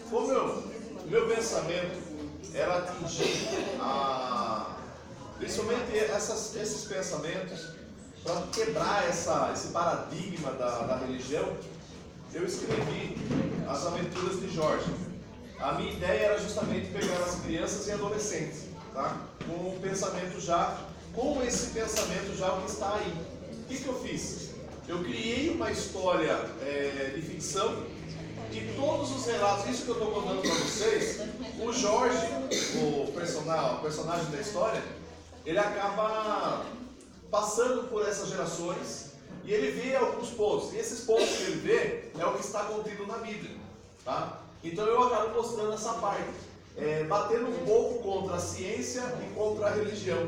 como o meu pensamento era atingir principalmente esses pensamentos, para quebrar esse paradigma da religião, eu escrevi As Aventuras de Jorge. A minha ideia era justamente pegar as crianças e adolescentes, tá? Com esse pensamento já o que está aí. O que eu fiz? Eu criei uma história de ficção e todos os relatos, isso que eu estou contando para vocês, o Jorge, o personagem da história, ele acaba passando por essas gerações e ele vê alguns pontos. E esses pontos que ele vê é o que está contido na Bíblia, tá? Então eu acabo mostrando essa parte, batendo um pouco contra a ciência e contra a religião.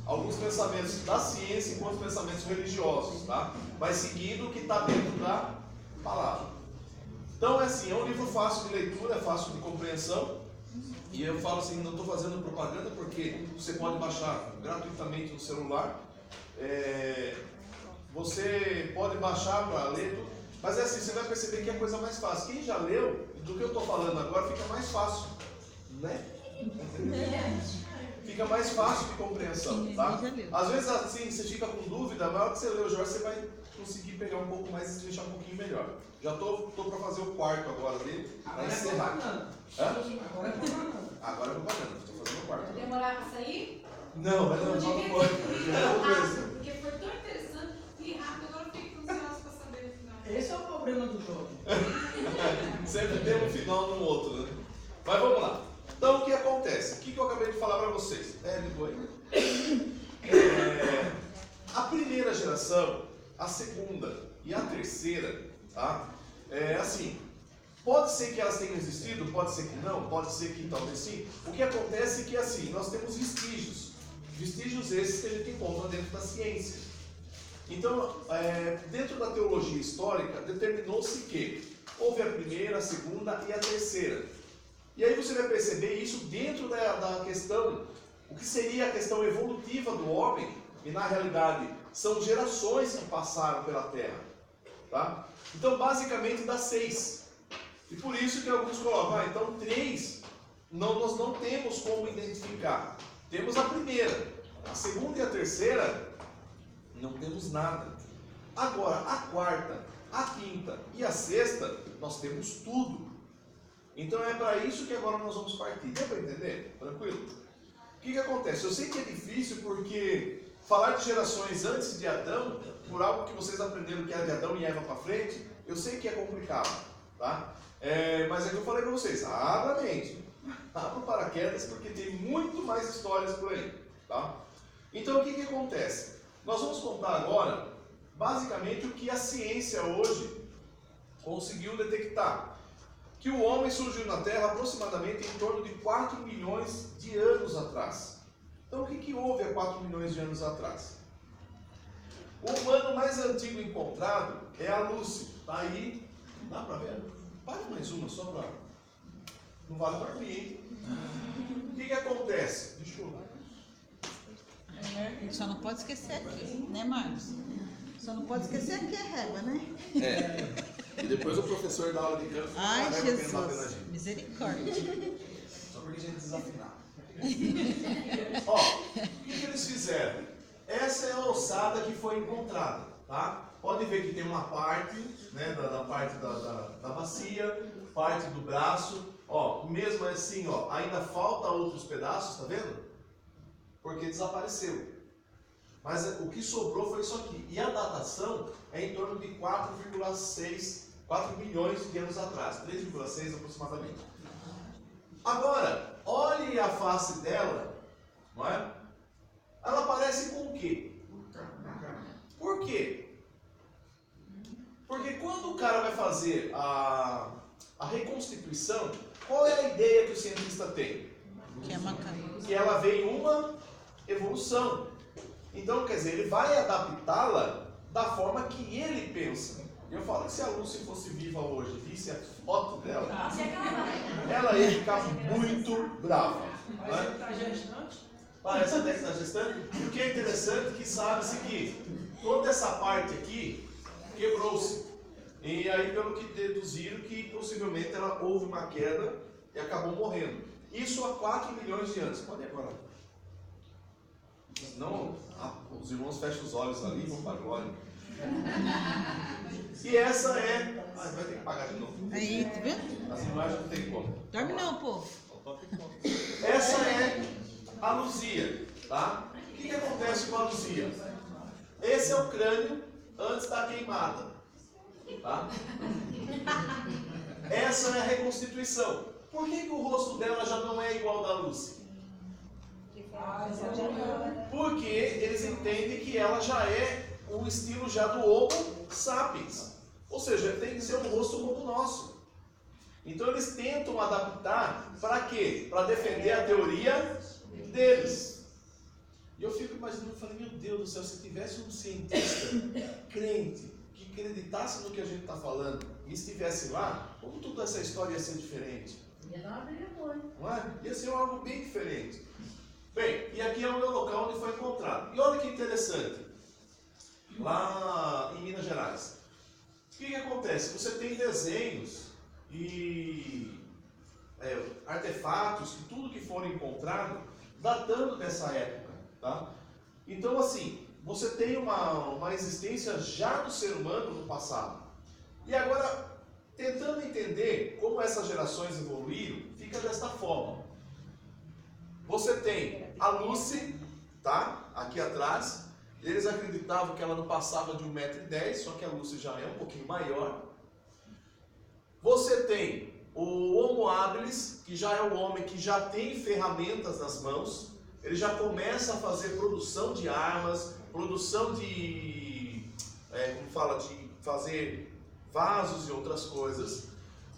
Alguns pensamentos da ciência e outros pensamentos religiosos, tá? Mas seguindo o que está dentro da palavra. Então é assim, é um livro fácil de leitura, é fácil de compreensão. E eu falo assim, não estou fazendo propaganda porque você pode baixar gratuitamente no celular. Você pode baixar para ler tudo. Mas é assim, você vai perceber que é a coisa mais fácil. Quem já leu, do que eu estou falando agora, fica mais fácil, né? Fica mais fácil de compreensão, tá? Às vezes assim, você fica com dúvida, mas na hora que você lê o Jorge, você vai conseguir pegar um pouco mais e deixar um pouquinho melhor. Já estou para fazer o quarto agora dele, para encerrar. Agora é propaganda, estou fazendo o quarto. Vai demorar para sair? Não, vai demorar um pouco. Porque foi tão interessante e rápido, agora eu fiquei ansiosa para saber o final. Esse é o problema do jogo. Sempre tem um final no outro, né? Mas vamos lá. Então o que acontece? O que eu acabei de falar para vocês? Ligou aí. A primeira geração, a segunda e a terceira, tá? Assim, pode ser que elas tenham existido, pode ser que não, pode ser que talvez sim. O que acontece é que assim, nós temos vestígios. Vestígios esses que a gente encontra dentro da ciência. Então, dentro da teologia histórica, determinou-se que houve a primeira, a segunda e a terceira. E aí você vai perceber isso dentro da questão, o que seria a questão evolutiva do homem, e na realidade são gerações que passaram pela Terra. Tá? Então, basicamente dá 6. E por isso que alguns colocam, então 3, nós não temos como identificar. Temos a primeira, a segunda e a terceira, não temos nada. Agora, a quarta, a quinta e a sexta, nós temos tudo. Então é para isso que agora nós vamos partir. Deu para entender? Tranquilo? O que acontece? Eu sei que é difícil porque falar de gerações antes de Adão, por algo que vocês aprenderam que era de Adão e Eva para frente, eu sei que é complicado, tá? Mas é que eu falei para vocês, abra a mente, abra o paraquedas, porque tem muito mais histórias por aí, tá? Então o que acontece? Nós vamos contar agora, basicamente, o que a ciência hoje conseguiu detectar. Que o homem surgiu na Terra aproximadamente em torno de 4 milhões de anos atrás. Então o que houve há 4 milhões de anos atrás? O humano mais antigo encontrado é a Lúcia. Está aí, dá para ver? Paga mais uma só para... Não vale para mim, hein? O que acontece? Deixa eu ver. Só não pode esquecer aqui, né, Marcos? Só não pode esquecer aqui a régua, né? E depois o professor dá aula de canto. Ai, Jesus, misericórdia. Só porque a gente desafinar. Ó, o que eles fizeram? Essa é a ossada que foi encontrada, tá? Pode ver que tem uma parte, né, da parte da bacia, parte do braço. Ó, mesmo assim, ó, ainda falta outros pedaços, tá vendo? Porque desapareceu. Mas o que sobrou foi isso aqui. E a datação é em torno de 4 milhões de anos atrás. 3,6 aproximadamente. Agora, olhe a face dela, não é? Ela parece com o quê? Por quê? Porque quando o cara vai fazer a reconstituição, qual é a ideia que o cientista tem? Que ela veio uma evolução. Então, quer dizer, ele vai adaptá-la da forma que ele pensa. Eu falo que se a Lúcia fosse viva hoje, visse a foto dela, ela ia ficar muito brava. Parece que está gestante. Parece até que está gestante. E o que é interessante é que sabe-se que toda essa parte aqui quebrou-se. E aí, pelo que deduziram, que possivelmente ela houve uma queda e acabou morrendo. Isso há 4 milhões de anos. Pode ir agora. Senão, os irmãos fecham os olhos ali e vão para a glória. E essa é... Ah, vai ter que pagar de novo. Aí, tá vendo? As imagens não tem como. Dorme não, pô. Essa é a Luzia, tá? O que acontece com a Luzia? Esse é o crânio antes da queimada, tá? Essa é a reconstituição. Por que o rosto dela já não é igual ao da Lucy? Porque eles entendem que ela já é o estilo já do Homo sapiens. Ou seja, tem que ser um rosto como o nosso. Então eles tentam adaptar para quê? Para defender a teoria deles. E eu fico imaginando, eu falei, meu Deus do céu, se tivesse um cientista crente que acreditasse no que a gente está falando e estivesse lá, como toda essa história ia ser diferente? Não é? Ia ser algo bem diferente. Bem, e aqui é o meu local onde foi encontrado. E olha que interessante, lá em Minas Gerais. O que acontece? Você tem desenhos e artefatos, tudo que for encontrado, datando dessa época, tá? Então, assim, você tem uma existência já do ser humano no passado. E agora, tentando entender como essas gerações evoluíram, fica desta forma. Você tem a Lucy, tá? Aqui atrás. Eles acreditavam que ela não passava de 1,10 m, só que a Lucy já é um pouquinho maior. Você tem o Homo habilis, que já é o homem que já tem ferramentas nas mãos. Ele já começa a fazer produção de armas, produção de, de fazer vasos e outras coisas.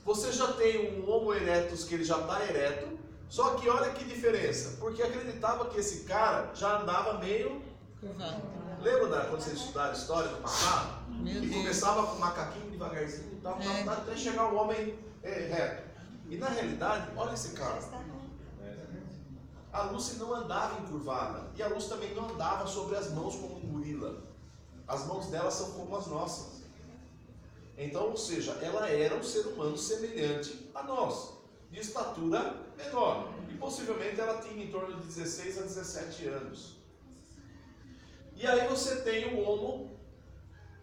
Você já tem um Homo erectus, que ele já está ereto. Só que olha que diferença, porque acreditava que esse cara já andava meio curvado. Lembra quando vocês estudaram história do passado? Meu Que Deus. começava com um macaquinho devagarzinho e tal, até chegar o homem reto. E na realidade, olha esse cara. A Lucy não andava encurvada. E a Lucy também não andava sobre as mãos como um gorila. As mãos dela são como as nossas. Então, ou seja, ela era um ser humano semelhante a nós, de estatura menor. E possivelmente ela tinha em torno de 16 a 17 anos. E aí você tem o Homo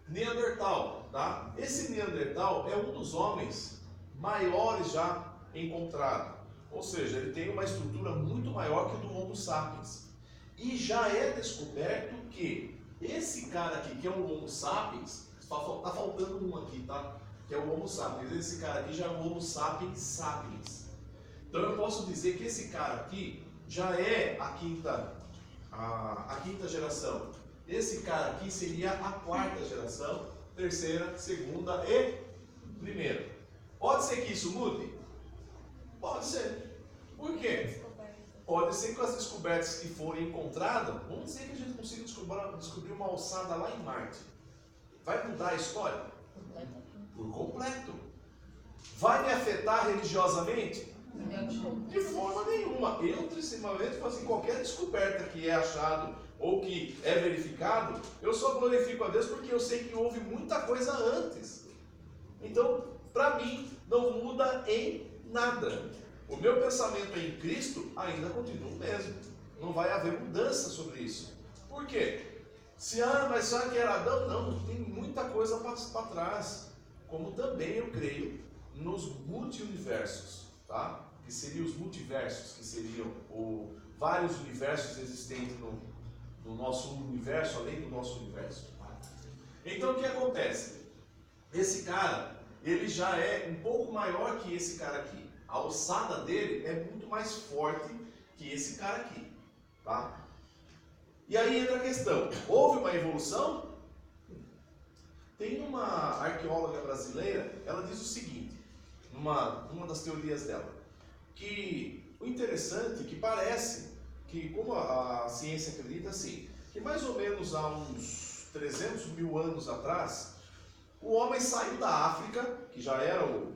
Neandertal, tá? Esse Neandertal é um dos homens maiores já encontrado. Ou seja, ele tem uma estrutura muito maior que o do Homo sapiens. E já é descoberto que esse cara aqui, que é o Homo sapiens, está faltando um aqui, tá? Que é o Homo sapiens. Esse cara aqui já é o Homo sapiens sapiens. Então eu posso dizer que esse cara aqui já é a quinta geração. Esse cara aqui seria a quarta geração, terceira, segunda e primeira. Pode ser que isso mude? Pode ser. Por quê? Pode ser que com as descobertas que forem encontradas, vamos dizer que a gente consiga descobrir uma alçada lá em Marte. Vai mudar a história? Por completo. Vai me afetar religiosamente? De forma nenhuma. Eu, principalmente, assim, qualquer descoberta que é achado ou que é verificado, eu só glorifico a Deus porque eu sei que houve muita coisa antes. Então, para mim, não muda em nada. O meu pensamento em Cristo ainda continua o mesmo. Não vai haver mudança sobre isso. Por quê? Mas só que era Adão? Não, tem muita coisa para trás. Como também eu creio nos multi-universos, tá? Que seriam os multiversos, que seriam vários universos existentes no nosso universo, além do nosso universo. Então o que acontece? Esse cara, ele já é um pouco maior que esse cara aqui. A alçada dele é muito mais forte que esse cara aqui, tá? E aí entra a questão, houve uma evolução? Tem uma arqueóloga brasileira, ela diz o seguinte, numa das teorias dela, que o interessante é que parece que, como a ciência acredita assim, que mais ou menos há uns 300 mil anos atrás, o homem saiu da África, que já era o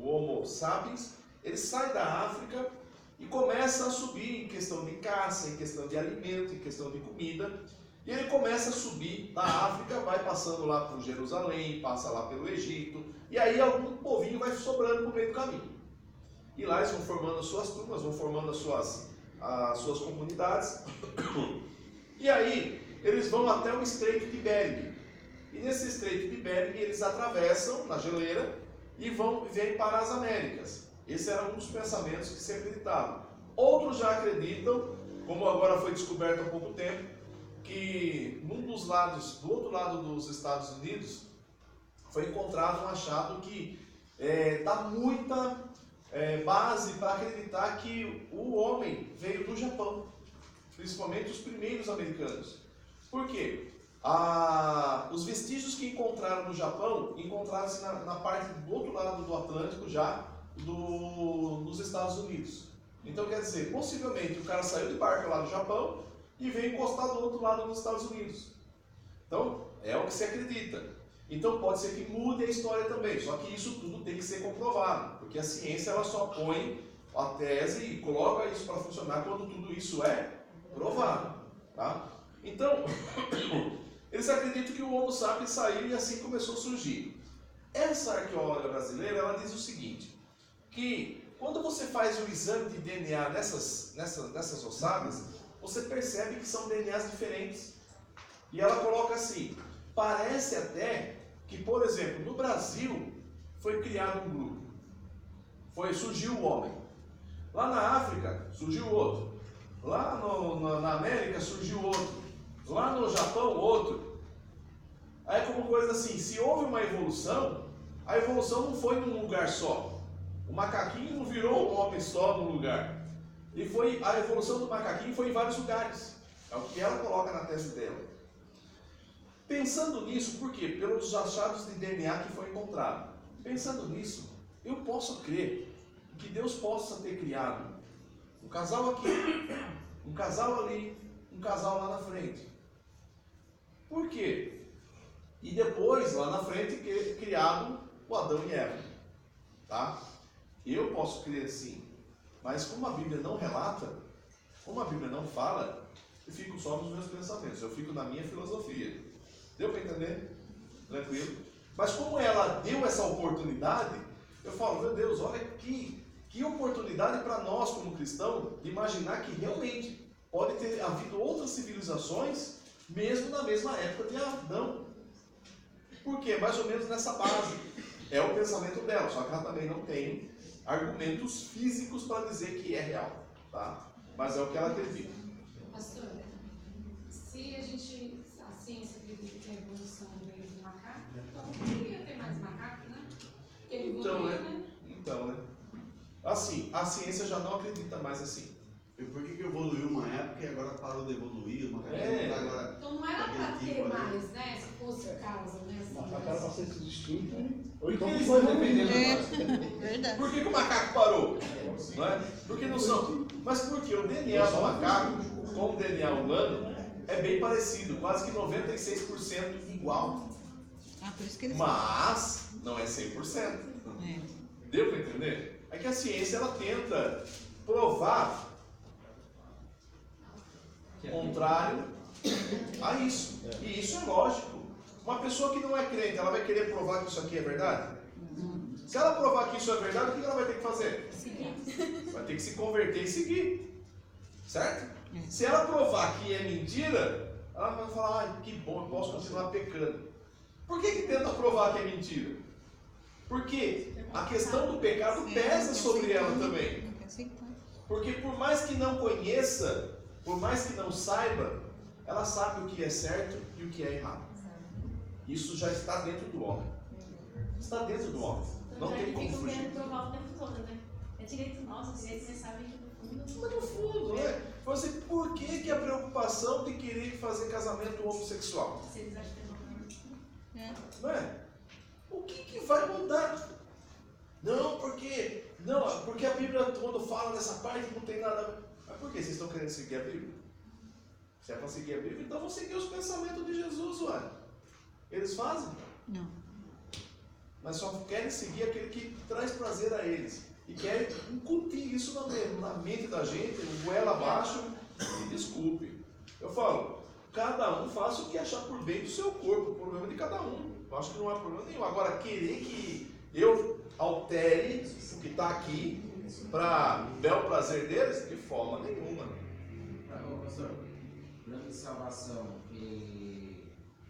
Homo sapiens, ele sai da África e começa a subir em questão de caça, em questão de alimento, em questão de comida. E ele começa a subir da África, vai passando lá por Jerusalém, passa lá pelo Egito, e aí algum povinho vai sobrando no meio do caminho. E lá eles vão formando as suas turmas, vão formando as suas comunidades. E aí eles vão até o Estreito de Bering. E nesse Estreito de Bering eles atravessam na geleira e vêm para as Américas. Esse era um dos pensamentos que se acreditava. Outros já acreditam, como agora foi descoberto há pouco tempo, que do outro lado dos Estados Unidos, foi encontrado um achado que dá muita base para acreditar que o homem veio do Japão, principalmente os primeiros americanos. Por quê? Os vestígios que encontraram no Japão, encontraram-se na parte do outro lado do Atlântico já, dos Estados Unidos. Então quer dizer, possivelmente o cara saiu de barco lá do Japão e veio encostar do outro lado dos Estados Unidos. Então, é o que se acredita. Então pode ser que mude a história também, só que isso tudo tem que ser comprovado, porque a ciência ela só põe a tese e coloca isso para funcionar quando tudo isso é provado. Tá? Então, eles acreditam que o Homo sapiens saiu e assim começou a surgir. Essa arqueóloga brasileira, ela diz o seguinte, que quando você faz o exame de DNA nessas ossadas, você percebe que são DNAs diferentes. E ela coloca assim, parece até que, por exemplo, no Brasil foi criado um grupo, surgiu o homem. Lá na África surgiu outro. Lá na América surgiu outro. Lá no Japão outro. Aí como coisa assim, se houve uma evolução, a evolução não foi num lugar só. O macaquinho não virou um homem só num lugar. A evolução do macaquinho foi em vários lugares. É o que ela coloca na tese dela. Pensando nisso, por quê? Pelos achados de DNA que foi encontrado. Pensando nisso, eu posso crer que Deus possa ter criado um casal aqui, um casal ali, um casal lá na frente. Por quê? E depois, lá na frente, criado o Adão e Eva. Tá? Eu posso crer assim. Mas como a Bíblia não relata, como a Bíblia não fala, eu fico só nos meus pensamentos, eu fico na minha filosofia. Deu para entender? Tranquilo? Mas como ela deu essa oportunidade, eu falo, meu Deus, olha que oportunidade para nós como cristãos, de imaginar que realmente pode ter havido outras civilizações, mesmo na mesma época de Adão. Por quê? Mais ou menos nessa base. É o pensamento dela, só que ela também não tem argumentos físicos para dizer que é real, tá? Mas é o que ela acredita. Pastor, se a ciência acredita que a evolução veio do macaco, então não deveria ter mais macaco, né? Porque ele evoluiu, né? Então, né? Assim, a ciência já não acredita mais assim. E por que evoluiu uma época e agora parou de evoluir? Os macacos agora... Então não era para ter mais, né? Se fosse a causa, né? O macaco era para ser extinto, né? Ou então Por que foi eles não dependendo Verdade. Por que o macaco parou? Não é? Porque não são. Mas porque o DNA do macaco com o DNA humano é bem parecido, quase que 96% igual. Por isso que eles Mas não é 100%. Deu para entender? É que a ciência ela tenta provar o contrário a isso. E isso é lógico. Uma pessoa que não é crente, ela vai querer provar que isso aqui é verdade? Se ela provar que isso é verdade, o que ela vai ter que fazer? Vai ter que se converter e seguir. Certo? Se ela provar que é mentira, ela vai falar, que bom, eu posso continuar pecando. Por que tenta provar que é mentira? Porque a questão do pecado pesa sobre ela também. Porque por mais que não conheça, por mais que não saiba, ela sabe o que é certo e o que é errado. Isso já está dentro do homem. Está dentro do homem. Não tem como fugir. Querendo provar o tempo todo, né? É direito nosso, direito vocês sabem que no fundo... Mas no fundo, né? Você, por que a preocupação de querer fazer casamento homossexual? Se eles acham que é normal. Não é? O que vai mudar? Não, porque a Bíblia, quando fala dessa parte, não tem nada a ver. Mas por que vocês estão querendo seguir a Bíblia? Se é para seguir a Bíblia, então vão seguir os pensamentos de Jesus, ué. Eles fazem? Não. Mas só querem seguir aquele que traz prazer a eles. E querem incutir isso na mente da gente, goela abaixo, e desculpe. Eu falo, cada um faça o que achar por bem do seu corpo, o problema de cada um. Eu acho que não há problema nenhum. Agora, querer que eu altere o que está aqui para bel prazer deles, de forma nenhuma. Pastor, o plano de salvação, ele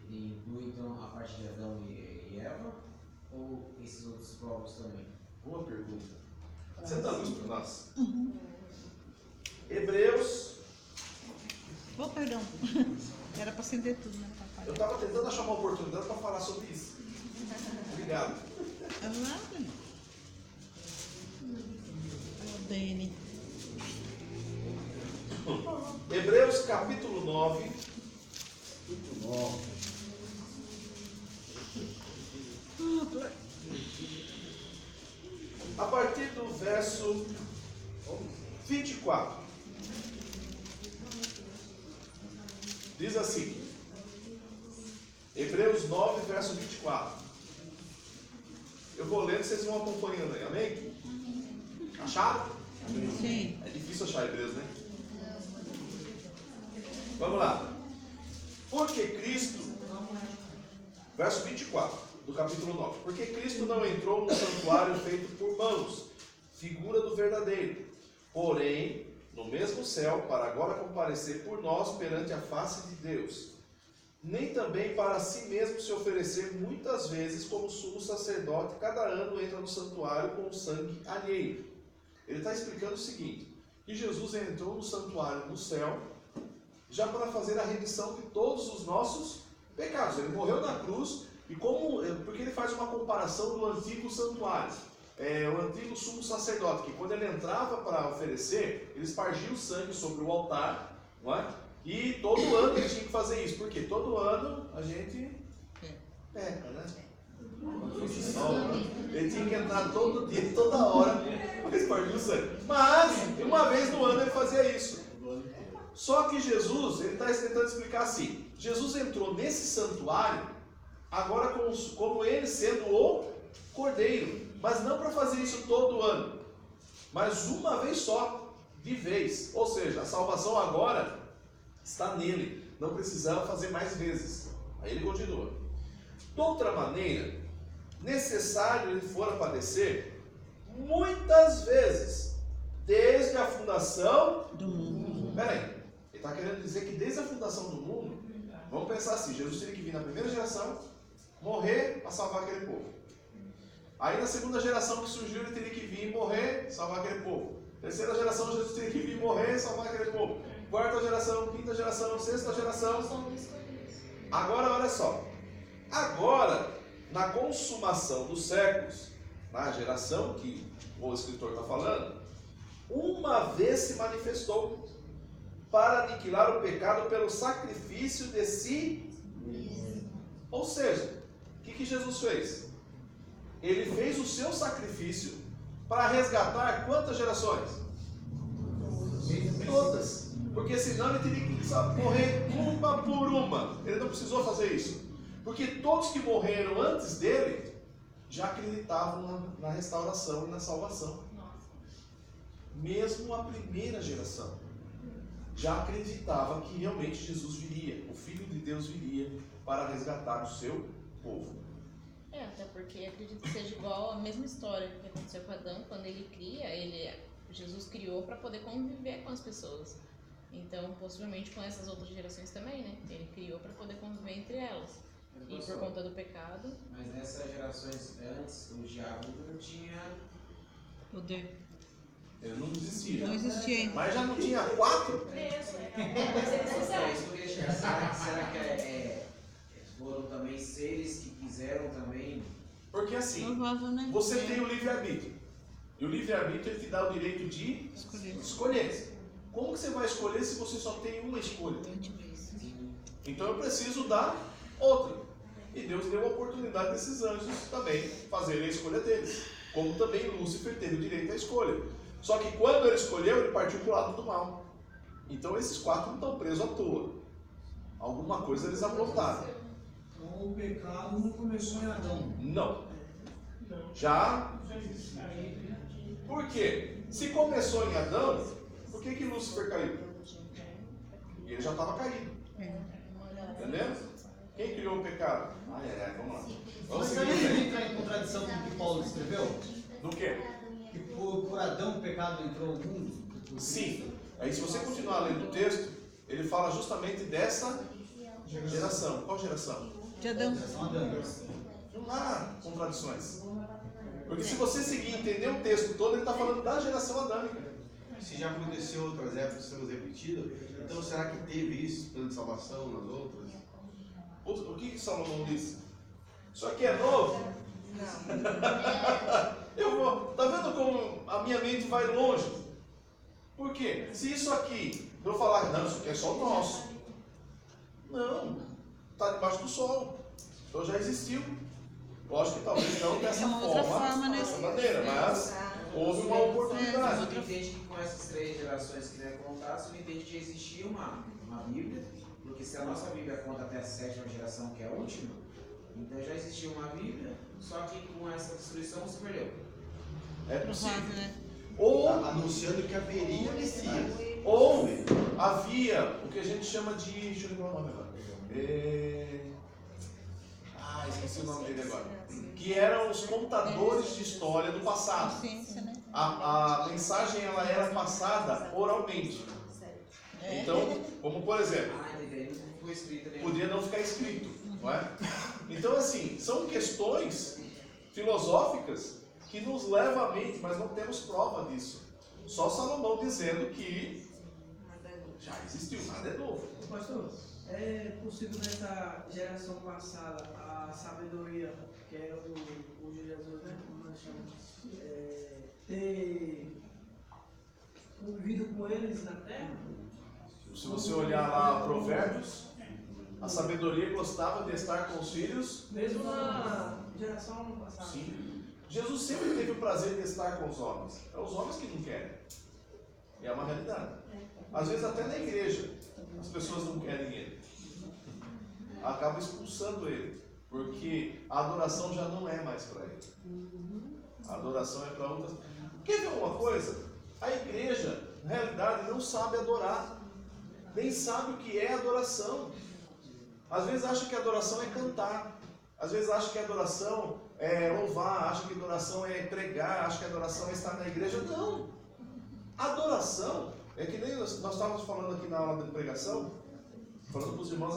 inclui então a parte de Adão e Eva, ou esses outros povos também? Boa pergunta. Você dá luz para nós? Hebreus. Oh, perdão. Era para acender tudo, né, papai? Eu estava tentando achar uma oportunidade para falar sobre isso. Obrigado. É nada. Dene. Hebreus capítulo 9. A partir do verso 24. Diz assim. Hebreus 9, verso 24. Eu vou lendo, vocês vão acompanhando aí, amém? Acharam? Sim. É difícil achar Hebreus, né? Vamos lá. Porque Cristo, verso 24 do capítulo 9. Porque Cristo não entrou no santuário feito por mãos, figura do verdadeiro, porém, no mesmo céu, para agora comparecer por nós perante a face de Deus. Nem também para si mesmo se oferecer muitas vezes como sumo sacerdote, cada ano entra no santuário com o sangue alheio. Ele está explicando o seguinte, que Jesus entrou no santuário no céu, já para fazer a remissão de todos os nossos pecados. Ele morreu na cruz, e porque ele faz uma comparação do antigo santuário. O antigo sumo sacerdote, que quando ele entrava para oferecer, ele espargia o sangue sobre o altar, não é? E todo ano ele tinha que fazer isso, porque todo ano a gente peca, né? Ele tinha que entrar todo dia, toda hora, para espargir o sangue. Mas, uma vez no ano ele fazia isso. Só que Jesus, ele está tentando explicar assim, Jesus entrou nesse santuário, agora como ele sendo o Cordeiro, mas não para fazer isso todo ano, mas uma vez só, de vez. Ou seja, a salvação agora está nele, não precisava fazer mais vezes. Aí ele continua. De outra maneira, necessário ele fora padecer muitas vezes, desde a fundação do mundo. Peraí, ele está querendo dizer que desde a fundação do mundo, vamos pensar assim, Jesus teria que vir na primeira geração, morrer para salvar aquele povo. Aí na segunda geração que surgiu, ele teria que vir e morrer, salvar aquele povo. Terceira geração, Jesus teria que vir e morrer, salvar aquele povo. Quarta geração, quinta geração, sexta geração. Agora, olha só. Agora, na consumação dos séculos, na geração que o escritor está falando, uma vez se manifestou para aniquilar o pecado pelo sacrifício de si mesmo. Ou seja, o que Jesus fez? Ele fez o seu sacrifício para resgatar quantas gerações? Todas. Porque senão ele teria que morrer uma por uma. Ele não precisou fazer isso. Porque todos que morreram antes dele já acreditavam na restauração e na salvação. Mesmo a primeira geração já acreditava que realmente Jesus viria, o Filho de Deus viria para resgatar o seu povo. Até porque acredito que seja igual a mesma história que aconteceu com Adão, quando ele cria, Jesus criou para poder conviver com as pessoas. Então, possivelmente com essas outras gerações também, né? Ele criou para poder conviver entre elas. E por conta do pecado. Mas nessas gerações antes, o diabo não tinha Poder. Ele não existia. Não existia ainda. Mas já não tinha 4? Mas eles fizeram. isso que eu queria chegar. Será que foram também seres que quiseram também? Porque assim, Provavelmente. você tem o livre-arbítrio. E o livre-arbítrio ele te dá o direito de escolher. Como que você vai escolher se você só tem uma escolha? Então eu preciso dar outra. E Deus deu a oportunidade desses anjos também fazerem a escolha deles. Como também Lúcifer teve o direito à escolha. Só que quando ele escolheu, ele partiu para o lado do mal. Então esses 4 não estão presos à toa. Alguma coisa eles aprontaram. Então o pecado não começou em Adão. Não. Já. Por quê? Se começou em Adão, por que Lúcifer caiu? E ele já estava caído. Entendeu? Quem criou o pecado? Vamos lá. Vamos Mas aí seguir. ele entra em contradição com o que Paulo escreveu? Do quê? Que por Adão o pecado entrou no mundo? Sim. Aí se você continuar lendo o texto, ele fala justamente dessa geração. Qual geração? De Adão. Geração Adão. Não há contradições. Porque se você seguir e entender o texto todo, ele está falando da geração adâmica. Se já aconteceu outras épocas sendo repetidas, então será que teve isso, plano de salvação nas outras? O que Salomão disse? Isso aqui é novo? Tá vendo como a minha mente vai longe? Por quê? Se isso aqui, eu falar, não, isso aqui é só nosso. Não, está debaixo do sol. Então já existiu. Lógico que talvez não dessa forma, né? dessa maneira, mas houve uma oportunidade. Você entende que com essas 3 gerações que é contadas, você entende que existia uma Bíblia, porque se a nossa Bíblia conta até a 7ª geração, que é a última, então já existia uma Bíblia, só que com essa destruição se perdeu. É possível. Né? Ou anunciando que haveria Messias. Ou havia o que a gente chama de. Deixa eu lembrar o nome agora. Esqueci o nome dele agora. Que eram os contadores de história do passado. A mensagem ela era passada oralmente. Então, como por exemplo, podia não ficar escrito, não é? Então, assim, são questões filosóficas que nos levam à mente, mas não temos prova disso. Só Salomão dizendo que já existiu, nada é novo. Pastor, é possível nessa geração passada a sabedoria, que é o de Jesus, né? Como nós chamamos, ter convivido com eles na terra? Se você olhar lá Provérbios, a sabedoria gostava de estar com os filhos. Mesmo na geração passada. Sim. Jesus sempre teve o prazer de estar com os homens. É os homens que não querem. E é uma realidade. Às vezes até na igreja as pessoas não querem ele. Acaba expulsando ele. Porque a adoração já não é mais para ele. A adoração é para outras. Quer ver uma coisa? A igreja, na realidade, não sabe adorar. Nem sabe o que é adoração. Às vezes acha que adoração é cantar. Às vezes acha que adoração é louvar. Acha que adoração é pregar. Acha que adoração é estar na igreja. Não. Adoração é que nem nós estávamos falando aqui na aula de pregação, falando para os irmãos,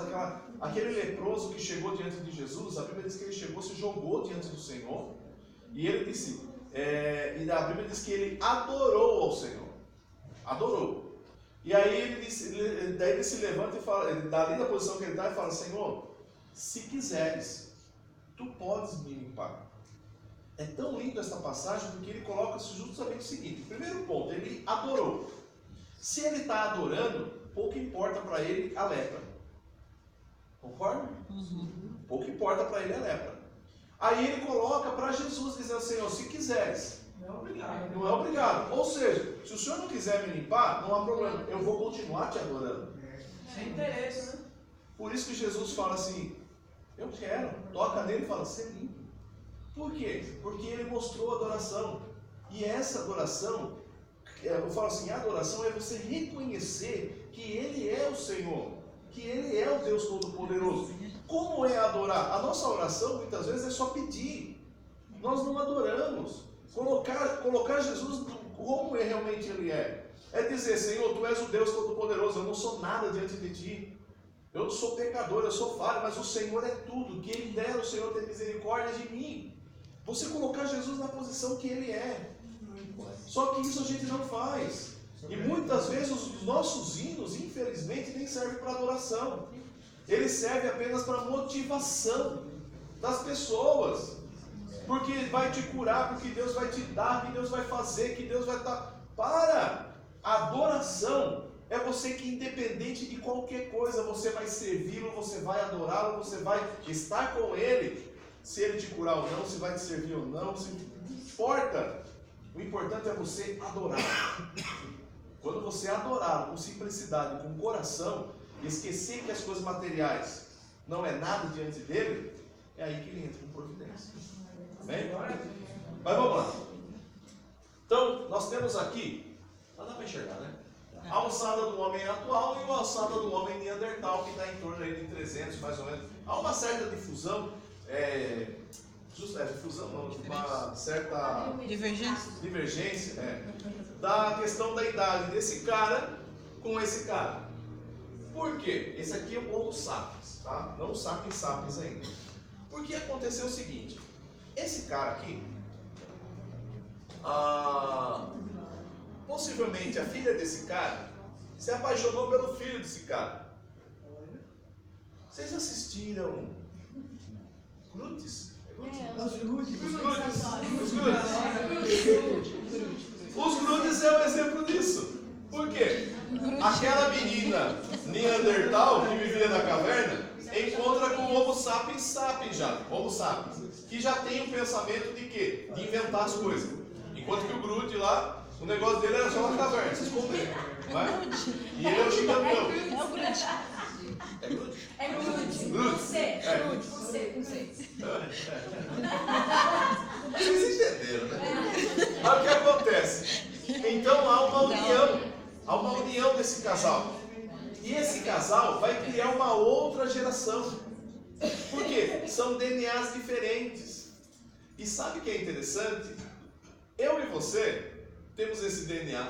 aquele leproso que chegou diante de Jesus. A Bíblia diz que ele chegou, se jogou diante do Senhor. E ele disse, e a Bíblia diz que ele adorou ao Senhor. Adorou. E aí daí ele se levanta e fala, dali da posição que ele está, e fala, Senhor, se quiseres, tu podes me limpar. É tão lindo essa passagem, porque ele coloca justamente o seguinte: primeiro ponto, ele adorou. Se ele está adorando, pouco importa para ele a lepra. Concorda? Pouco importa para ele a lepra. Aí ele coloca para Jesus, dizendo, Senhor, se quiseres. Não é obrigado. Não é obrigado. Ou seja, se o Senhor não quiser me limpar, não há problema. Eu vou continuar te adorando. Sem interesse, né? Por isso que Jesus fala assim, eu quero. Toca nele e fala, ser limpo. Por quê? Porque ele mostrou adoração. E essa adoração, eu falo assim, a adoração é você reconhecer que Ele é o Senhor. Que Ele é o Deus Todo-Poderoso. Como é adorar? A nossa oração, muitas vezes, é só pedir. Nós não adoramos. Colocar Jesus como realmente Ele é. É dizer, Senhor, Tu és o Deus Todo-Poderoso, eu não sou nada diante de Ti. Eu sou pecador, eu sou falho, mas o Senhor é tudo. Quem dera o Senhor ter misericórdia de mim. Você colocar Jesus na posição que Ele é. Só que isso a gente não faz. E muitas vezes os nossos hinos, infelizmente, nem servem para adoração. Ele serve apenas para motivação das pessoas. Porque vai te curar, porque Deus vai te dar, que Deus vai fazer, que Deus vai estar. Para! A adoração é você que, independente de qualquer coisa, você vai servi-lo, você vai adorá-lo, você vai estar com Ele. Se Ele te curar ou não, se vai te servir ou não, não importa. O importante é você adorar. Quando você adorar com simplicidade, com coração, esquecer que as coisas materiais não é nada diante dele, é aí que ele entra com providência. Amém? Mas vamos lá. Então, nós temos aqui, não dá para enxergar, né? Tá. a alçada do homem atual e a alçada do homem neandertal, que está em torno aí de 300, mais ou menos. Há uma certa difusão, difusão não, uma certa divergência da questão da idade desse cara com esse cara. Por quê? Esse aqui é o Homo sapiens, tá? Não o sapiens sapiens ainda. Porque aconteceu o seguinte, esse cara aqui, possivelmente a filha desse cara se apaixonou pelo filho desse cara. Vocês assistiram Grutes? Os Grutes é um exemplo disso. Por quê? Aquela menina neandertal que vivia na caverna encontra com o Homo sapiens sapiens Homo sapiens, que já tem um pensamento de quê? De inventar as coisas. Enquanto que o Groot lá, o negócio dele era só uma caverna, se esconder. Não é? E ele é o gigantão. É o Groot. É Groot? É Groot. Groot. Você. Vocês entenderam, né? Aí o que acontece? Então há uma união desse casal. E esse casal vai criar uma outra geração. Por quê? São DNAs diferentes. E sabe o que é interessante? Eu e você temos esse DNA.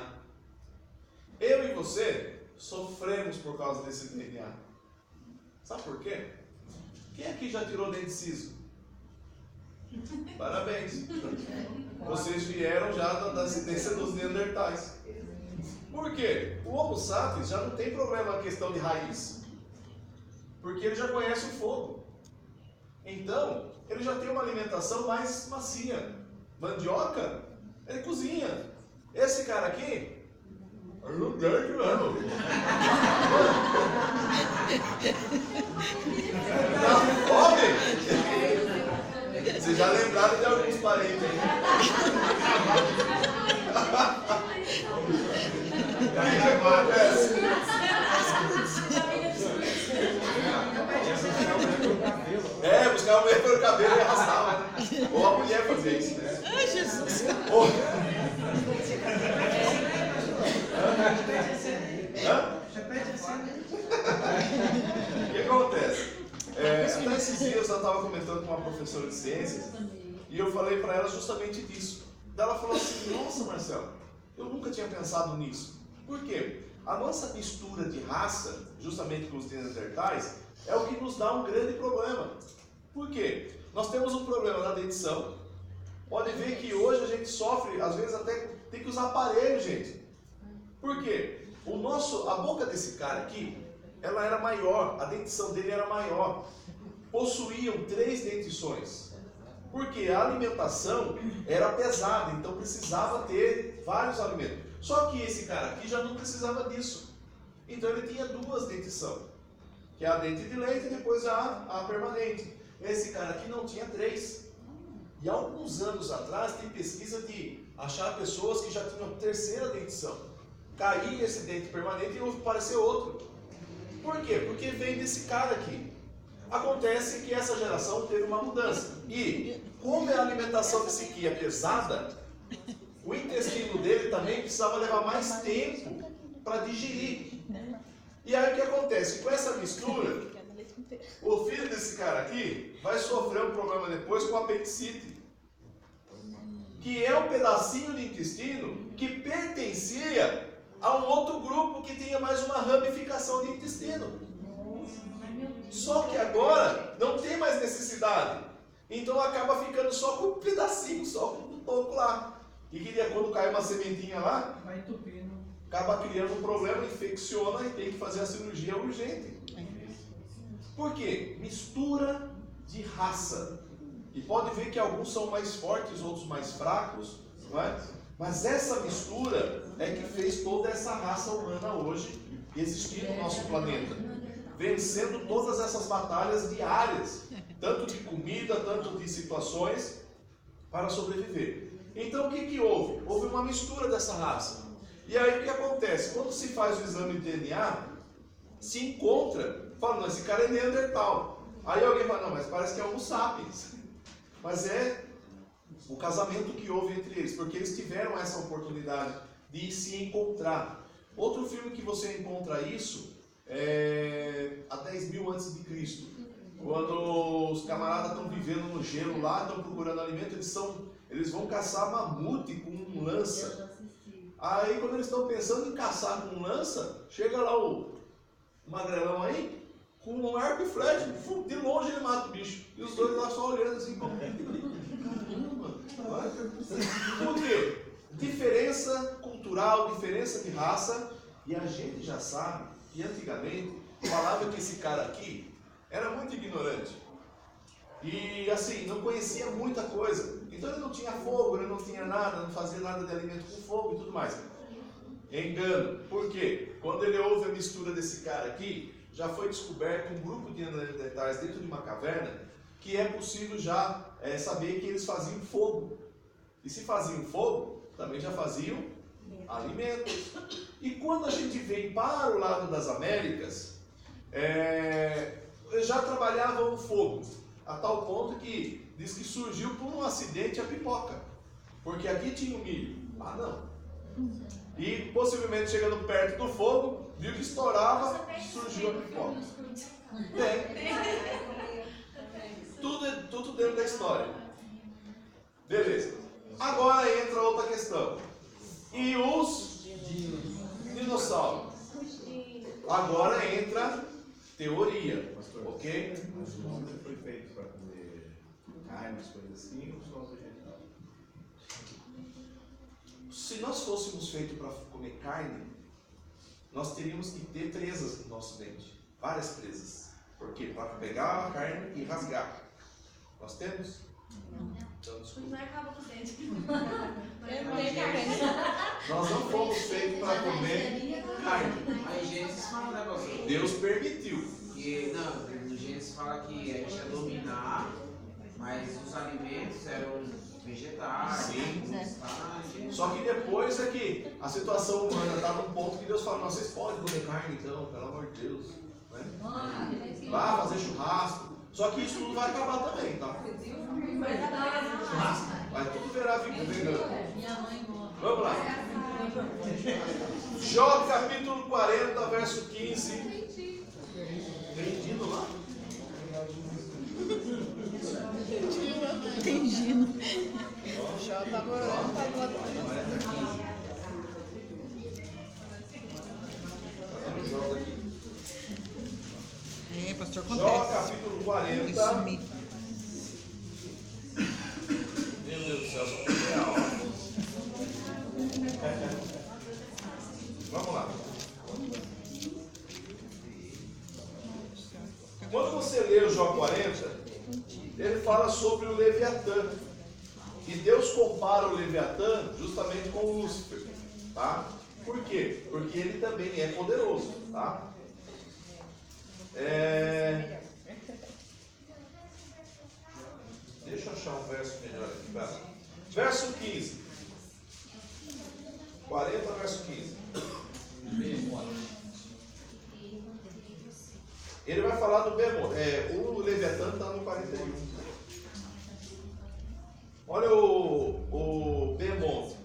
Eu e você sofremos por causa desse DNA. Sabe por quê? Quem aqui já tirou dente ciso? Parabéns. Vocês vieram já da descendência dos neandertais. Por quê? O Homo sapiens já não tem problema na questão de raiz. Porque ele já conhece o fogo. Então, ele já tem uma alimentação mais macia. Mandioca, ele cozinha. Esse cara aqui, não tem mesmo. Tá fome? Vocês já lembraram de alguns parentes aí? O que acontece? Buscar a mulher pelo cabelo e arrastava, né? Ou a mulher fazia isso, né? Ai, Jesus! O que acontece? Até esses dias eu estava comentando com uma professora de ciências e eu falei para ela justamente disso. Ela falou assim, nossa Marcelo, eu nunca tinha pensado nisso. Por quê? A nossa mistura de raça, justamente com os neandertais, é o que nos dá um grande problema. Por quê? Nós temos um problema na dentição. Pode ver que hoje a gente sofre, às vezes até tem que usar aparelho, gente. Por quê? A boca desse cara aqui, ela era maior, a dentição dele era maior. Possuíam 3 dentições. Porque a alimentação era pesada, então precisava ter vários alimentos. Só que esse cara aqui já não precisava disso. Então ele tinha 2 dentições. Que é a dente de leite e depois a permanente. Esse cara aqui não tinha 3. E há alguns anos atrás tem pesquisa de achar pessoas que já tinham 3ª dentição. Caía esse dente permanente e apareceu outro. Por quê? Porque vem desse cara aqui. Acontece que essa geração teve uma mudança. E como a alimentação desse aqui é pesada, o intestino dele também precisava levar mais tempo para digerir. E aí o que acontece? Com essa mistura, o filho desse cara aqui vai sofrer um problema depois com apendicite, que é um pedacinho de intestino que pertencia a um outro grupo que tinha mais uma ramificação de intestino. Só que agora não tem mais necessidade. Então acaba ficando só com um pedacinho, só com um toco lá. E que quando cai uma sementinha lá, vai entupindo. Acaba criando um problema, infecciona e tem que fazer a cirurgia urgente. Por quê? Mistura de raça. E pode ver que alguns são mais fortes, outros mais fracos, não é? Mas essa mistura é que fez toda essa raça humana hoje existir no nosso planeta, vencendo todas essas batalhas diárias, tanto de comida, tanto de situações, para sobreviver. Então o que houve? Houve uma mistura dessa raça. E aí o que acontece? Quando se faz o exame de DNA, se encontra, fala, não, esse cara é neandertal. Aí alguém fala, não, mas parece que é Homo sapiens. Mas é o casamento que houve entre eles, porque eles tiveram essa oportunidade de se encontrar. Outro filme que você encontra isso é há 10.000 antes de Cristo. Quando os camaradas estão vivendo no gelo lá, estão procurando alimento, eles vão caçar mamute com lança. Aí quando eles estão pensando em caçar com lança, chega lá o magrelão aí, com um arco e flecha, de longe ele mata o bicho. E os dois lá só olhando assim como... Por quê? Diferença cultural, diferença de raça, e a gente já sabe que antigamente falava que esse cara aqui era muito ignorante. E assim, não conhecia muita coisa. Então ele não tinha fogo, ele não tinha nada, não fazia nada de alimento com fogo e tudo mais. Engano. Por quê? Quando ele ouve a mistura desse cara aqui, já foi descoberto um grupo de neandertais dentro de uma caverna que é possível já saber que eles faziam fogo. E se faziam fogo, também já faziam alimentos. E quando a gente vem para o lado das Américas, já trabalhavam o fogo, a tal ponto que diz que surgiu por um acidente a pipoca, porque aqui tinha o milho, lá não. E possivelmente chegando perto do fogo, viu que estourava, surgiu a pipoca. Tudo dentro da história. Beleza. Agora entra outra questão. E os dinossauros? Agora entra teoria, ok? Mas o homem foi feito para comer carne, coisas assim, ou só vegetal? Se nós fôssemos feitos para comer carne, nós teríamos que ter presas no nosso dente. Várias presas. Por quê? Para pegar a carne e rasgar. Nós temos? Então, desculpa. Não acaba com o dente. Nós não fomos feitos para comer carne. Aí Gênesis fala um negócio. Deus permitiu. No Gênesis fala que a gente ia dominar, mas os alimentos eram vegetais, Sim. Só que depois é que a situação humana está num ponto que Deus fala, não, vocês podem comer carne então, pelo amor de Deus. Né? Vá fazer churrasco. Só que isso tudo vai acabar também, tá? Vai tudo virar vegano. Vamos lá. Jó capítulo 40, verso 15. Entendido lá? Entendido. Jó estava orando para o pastor, acontece. Jó capítulo 40. Meu Deus do céu, só tem real. Vamos lá. Quando você lê o Jó 40, ele fala sobre o Leviatã. E Deus compara o Leviatã justamente com o Lúcifer. Tá? Por quê? Porque ele também é poderoso. Tá? Deixa eu achar um verso melhor aqui. Tá? Verso 15. 40, verso 15. Ele vai falar do Bemont. O Leviatã está no 41. Olha o Bemont.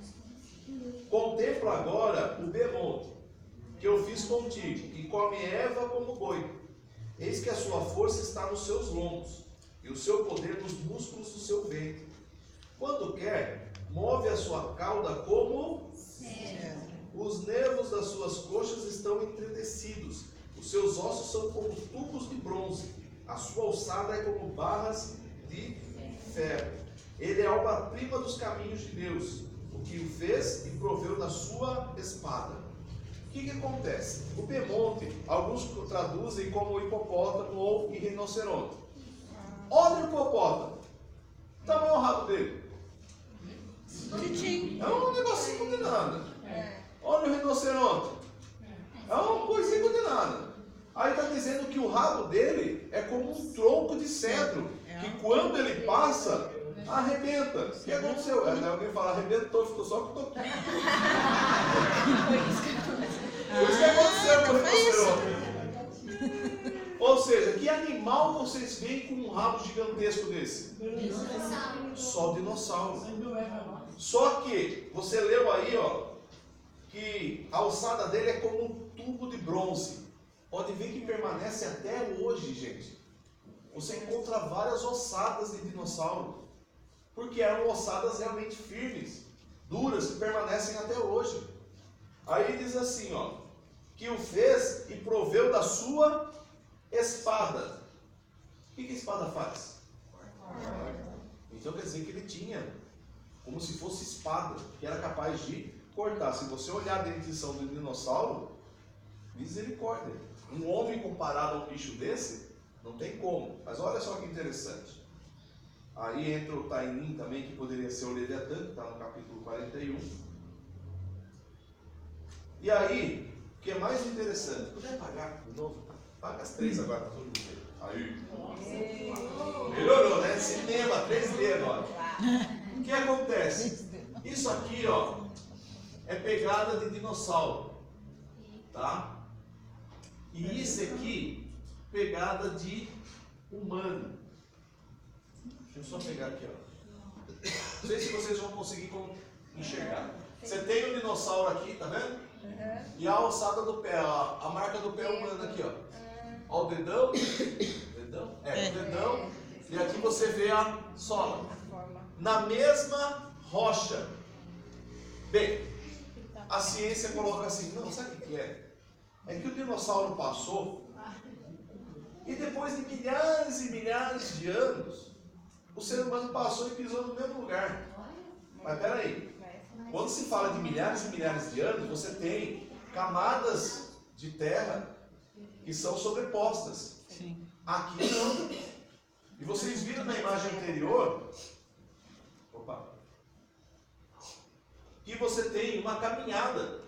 Contempla agora o Bemont que eu fiz contigo, que come Eva como boi. Eis que a sua força está nos seus lombos, e o seu poder nos músculos do seu ventre. Quando quer, move a sua cauda como cedro. Os nervos das suas coxas estão entretecidos, os seus ossos são como tubos de bronze, a sua alçada é como barras de ferro. Ele é a obra-prima dos caminhos de Deus, o que o fez e proveu da sua espada. O que acontece? O Bemonte, alguns traduzem como hipopótamo ou rinoceronte. Olha o hipopótamo. O tamanho do rabo dele. É um negocinho de nada. Olha o rinoceronte. É uma coisinha de nada. Aí está dizendo que o rabo dele é como um tronco de cedro, que quando ele passa, arrebenta. O que aconteceu? Alguém fala, arrebentou, ficou só com o toquinho. Foi isso que aconteceu com o rinoceronte. Ou seja, que animal vocês veem com um rabo gigantesco desse? Só dinossauro. Só que, você leu aí, ó, que a ossada dele é como um tubo de bronze. Pode ver que permanece até hoje, gente. Você encontra várias ossadas de dinossauro, porque eram ossadas realmente firmes, duras, que permanecem até hoje. Aí diz assim, ó, que o fez e proveu da sua espada. O que a espada faz? Então quer dizer que ele tinha como se fosse espada, que era capaz de cortar. Se você olhar a dentição do dinossauro, misericórdia. Um homem comparado a um bicho desse, não tem como. Mas olha só que interessante. Aí entra o Tainim também, que poderia ser o Leviatã, que está no capítulo 41. E aí, o que é mais interessante? Puder pagar de novo? Paga as 3 agora para todo mundo ver. Aí. Melhorou, né? Cinema, 3D agora. O que acontece? Isso aqui, ó, é pegada de dinossauro, tá? E isso aqui, pegada de humano. Deixa eu só pegar aqui, ó. Não sei se vocês vão conseguir enxergar. Você tem um dinossauro aqui, tá vendo? E a alçada do pé, a marca do pé humano aqui, ó. Ó o dedão. Dedão? É, o dedão. E aqui você vê a sola. Na mesma rocha. Bem, a ciência coloca assim, não, sabe o que é? É que o dinossauro passou e depois de milhares e milhares de anos, o ser humano passou e pisou no mesmo lugar. Mas peraí, quando se fala de milhares e milhares de anos, você tem camadas de terra que são sobrepostas. Sim. Aqui não. E vocês viram na imagem anterior, que você tem uma caminhada.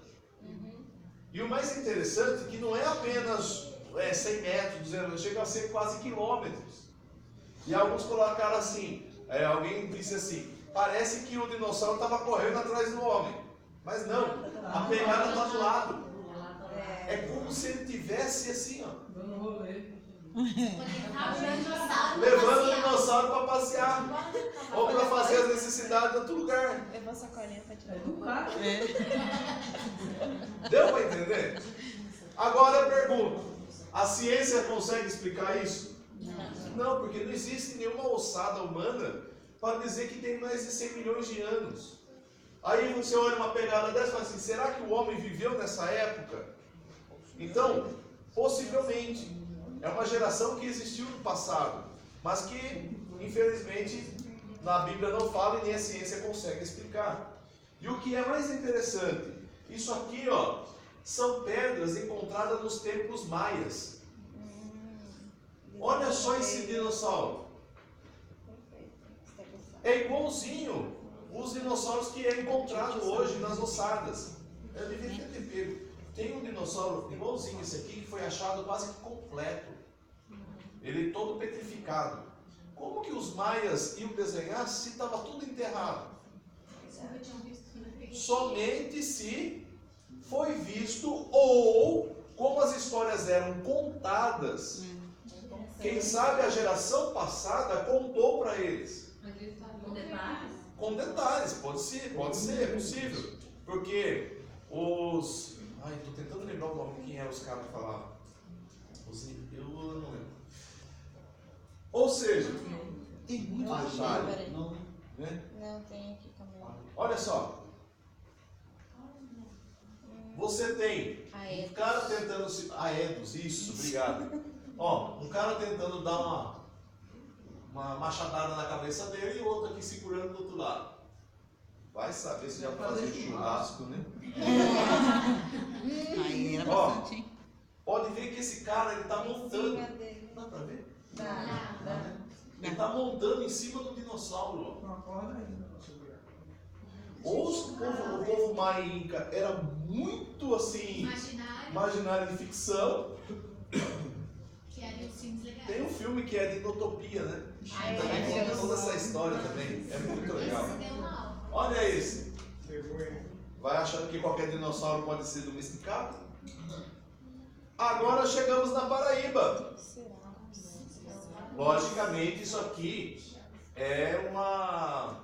E o mais interessante é que não é apenas 100 metros, chega a ser quase quilômetros. E alguns colocaram assim, alguém disse assim, parece que o dinossauro estava correndo atrás do homem. Mas não, a pegada está do lado. É como se ele tivesse assim, ó. Levando o dinossauro para passear. Ou para fazer as necessidades em outro lugar. Levou a sacolinha para tirar. Deu para entender? Agora eu pergunto, a ciência consegue explicar isso? Não, porque não existe nenhuma ossada humana para dizer que tem mais de 100 milhões de anos. Aí você olha uma pegada dessa e fala assim, será que o homem viveu nessa época? Então, possivelmente, é uma geração que existiu no passado, mas que, infelizmente, na Bíblia não fala e nem a ciência consegue explicar. E o que é mais interessante, isso aqui, ó, são pedras encontradas nos templos maias. Olha só esse dinossauro. É igualzinho os dinossauros que é encontrado hoje nas ossadas. Eu devia ter pego. Tem um dinossauro igualzinho esse aqui que foi achado quase que completo. Ele todo petrificado. Como que os maias iam desenhar se estava tudo enterrado? Somente se foi visto ou, como as histórias eram contadas, quem sabe a geração passada contou para eles. Com detalhes, pode ser, é possível. Porque os... Ai, estou tentando lembrar o nome, quem eram os caras que falavam. Eu não lembro. Ou seja, tem muito detalhe. Né? Não, tem aqui também. Olha só. Você tem um cara tentando se... Aedos, isso, obrigado. Ó, um cara tentando dar uma machadada na cabeça dele e outro aqui segurando do outro lado. Vai saber se já fazer churrasco, né? Aí era Ó, bastante, hein? pode ver que esse cara, ele está montando. Dá pra ver? Dá. Ele está montando em cima do dinossauro. Ó. Não acorda ainda. O povo maia inca era muito assim, imaginário de ficção. Que era os filmes legais. Tem um filme que é de Dinotopia, né? Também conta toda essa história também. É muito legal. Olha esse. Vai achando que qualquer dinossauro pode ser domesticado? Agora chegamos na Paraíba. Logicamente isso aqui é uma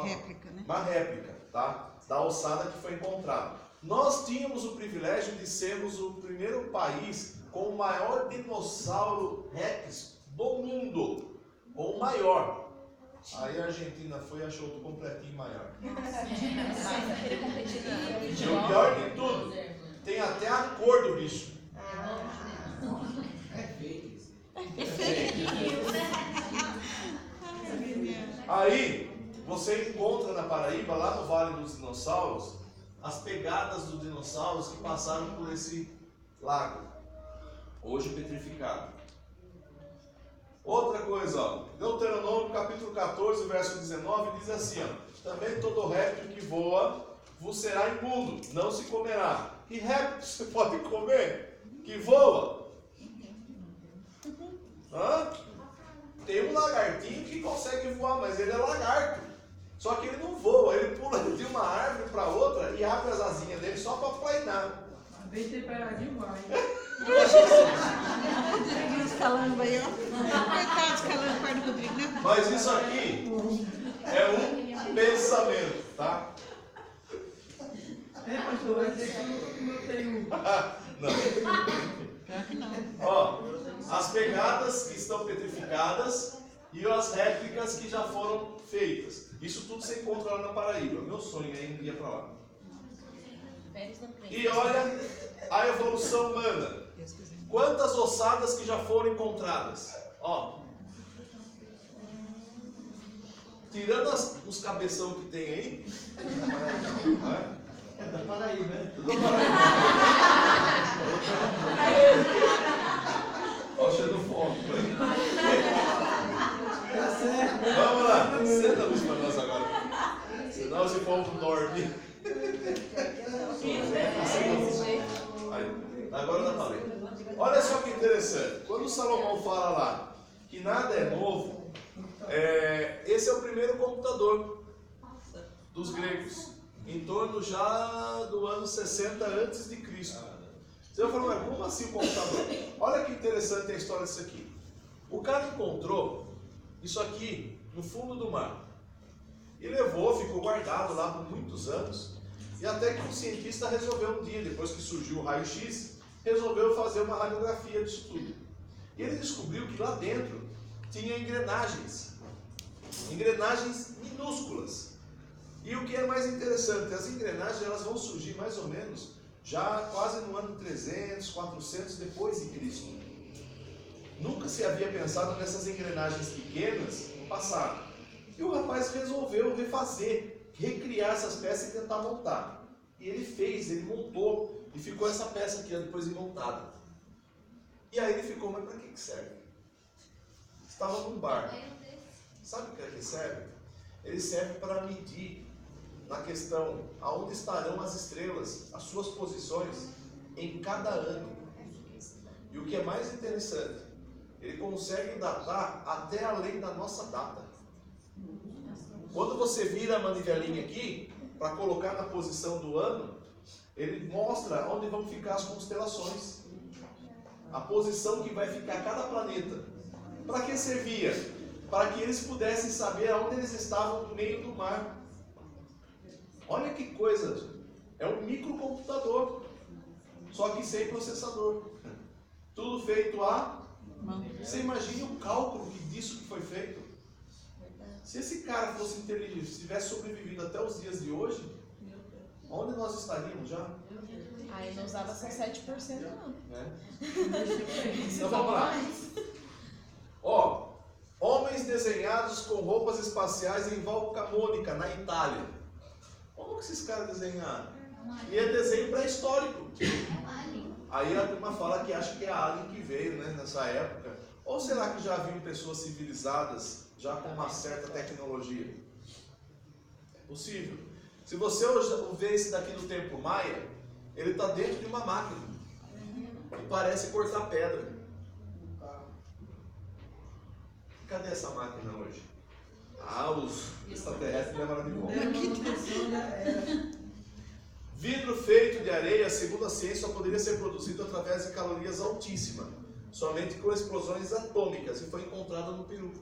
Réplica, né? Uma réplica, tá? Da ossada que foi encontrada. Nós tínhamos o privilégio de sermos o primeiro país com o maior dinossauro Rex do mundo. Com o maior. Aí a Argentina foi e achou outro completinho maior. E o pior de tudo, tem até a cor do bicho. É fake isso. Aí, você encontra na Paraíba, lá no Vale dos Dinossauros, as pegadas dos dinossauros que passaram por esse lago, hoje petrificado. Outra coisa, ó, Deuteronômio capítulo 14, verso 19, diz assim, ó, também todo réptil que voa vos será imundo, não se comerá. Que réptil você pode comer? Que voa? Hã? Tem um lagartinho que consegue voar, mas ele é lagarto. Só que ele não voa, ele pula de uma árvore para outra e abre as asinhas dele só para plainar. Bem temperadinho vai. Os calango aí, ó. Coitado, os calango perto do Rodrigo, né? Mas isso aqui é um pensamento, tá? É, pastor, vai dizer que eu não tenho. Não. Pior que não. Ó, as pegadas que estão petrificadas e as réplicas que já foram feitas. Isso tudo você encontra lá na Paraíba. Meu sonho é ir um dia para lá. E olha a evolução humana. Quantas ossadas que já foram encontradas? Ó, tirando os cabeção que tem aí. É da Paraíba, né? Ó, cheio do fogo. Tá certo. Vamos lá, senta a luz para nós agora. Senão esse povo dorme. Aí, agora dá para ler. Olha só que interessante. Quando Salomão fala lá que nada é novo, esse é o primeiro computador dos gregos, em torno já do ano 60 a.C. Você vai falar, mas como assim o computador? Olha que interessante a história disso aqui. O cara encontrou isso aqui no fundo do mar e levou, ficou guardado lá por muitos anos, e até que um cientista resolveu um dia, depois que surgiu o raio-x, resolveu fazer uma radiografia disso tudo. E ele descobriu que lá dentro tinha engrenagens minúsculas. E o que é mais interessante, as engrenagens elas vão surgir mais ou menos já quase no ano 300, 400 depois de Cristo. Nunca se havia pensado nessas engrenagens pequenas no passado. E o rapaz resolveu recriar essas peças e tentar montar. E ele fez, ele montou, e ficou essa peça aqui depois montada. E aí ele ficou, mas para que serve? Estava num bar. Sabe o que é que serve? Ele serve para medir na questão aonde estarão as estrelas, as suas posições em cada ano. E o que é mais interessante, ele consegue datar até além da nossa data. Quando você vira a manivelinha aqui, para colocar na posição do ano, ele mostra onde vão ficar as constelações. A posição que vai ficar cada planeta. Para que servia? Para que eles pudessem saber aonde eles estavam no meio do mar. Olha que coisa! É um microcomputador, só que sem processador. Tudo feito a... Você imagina o cálculo disso que foi feito? Se esse cara fosse inteligente, se tivesse sobrevivido até os dias de hoje, onde nós estaríamos já? Aí não usava só 7% não. Então vamos lá. Ó, homens desenhados com roupas espaciais em Valca Mônica, na Itália. Como que esses caras desenharam? E é desenho pré-histórico. Aí a turma fala que acha que é a Alien que veio, né, nessa época. Ou será que já haviam pessoas civilizadas já com uma certa tecnologia? É possível. Se você ver esse daqui do tempo maia, ele está dentro de uma máquina que parece cortar pedra. Cadê essa máquina hoje? Ah, os extraterrestres levaram de volta. Vidro feito de areia, segundo a ciência, só poderia ser produzido através de calorias altíssimas, somente com explosões atômicas, e foi encontrado no Peru.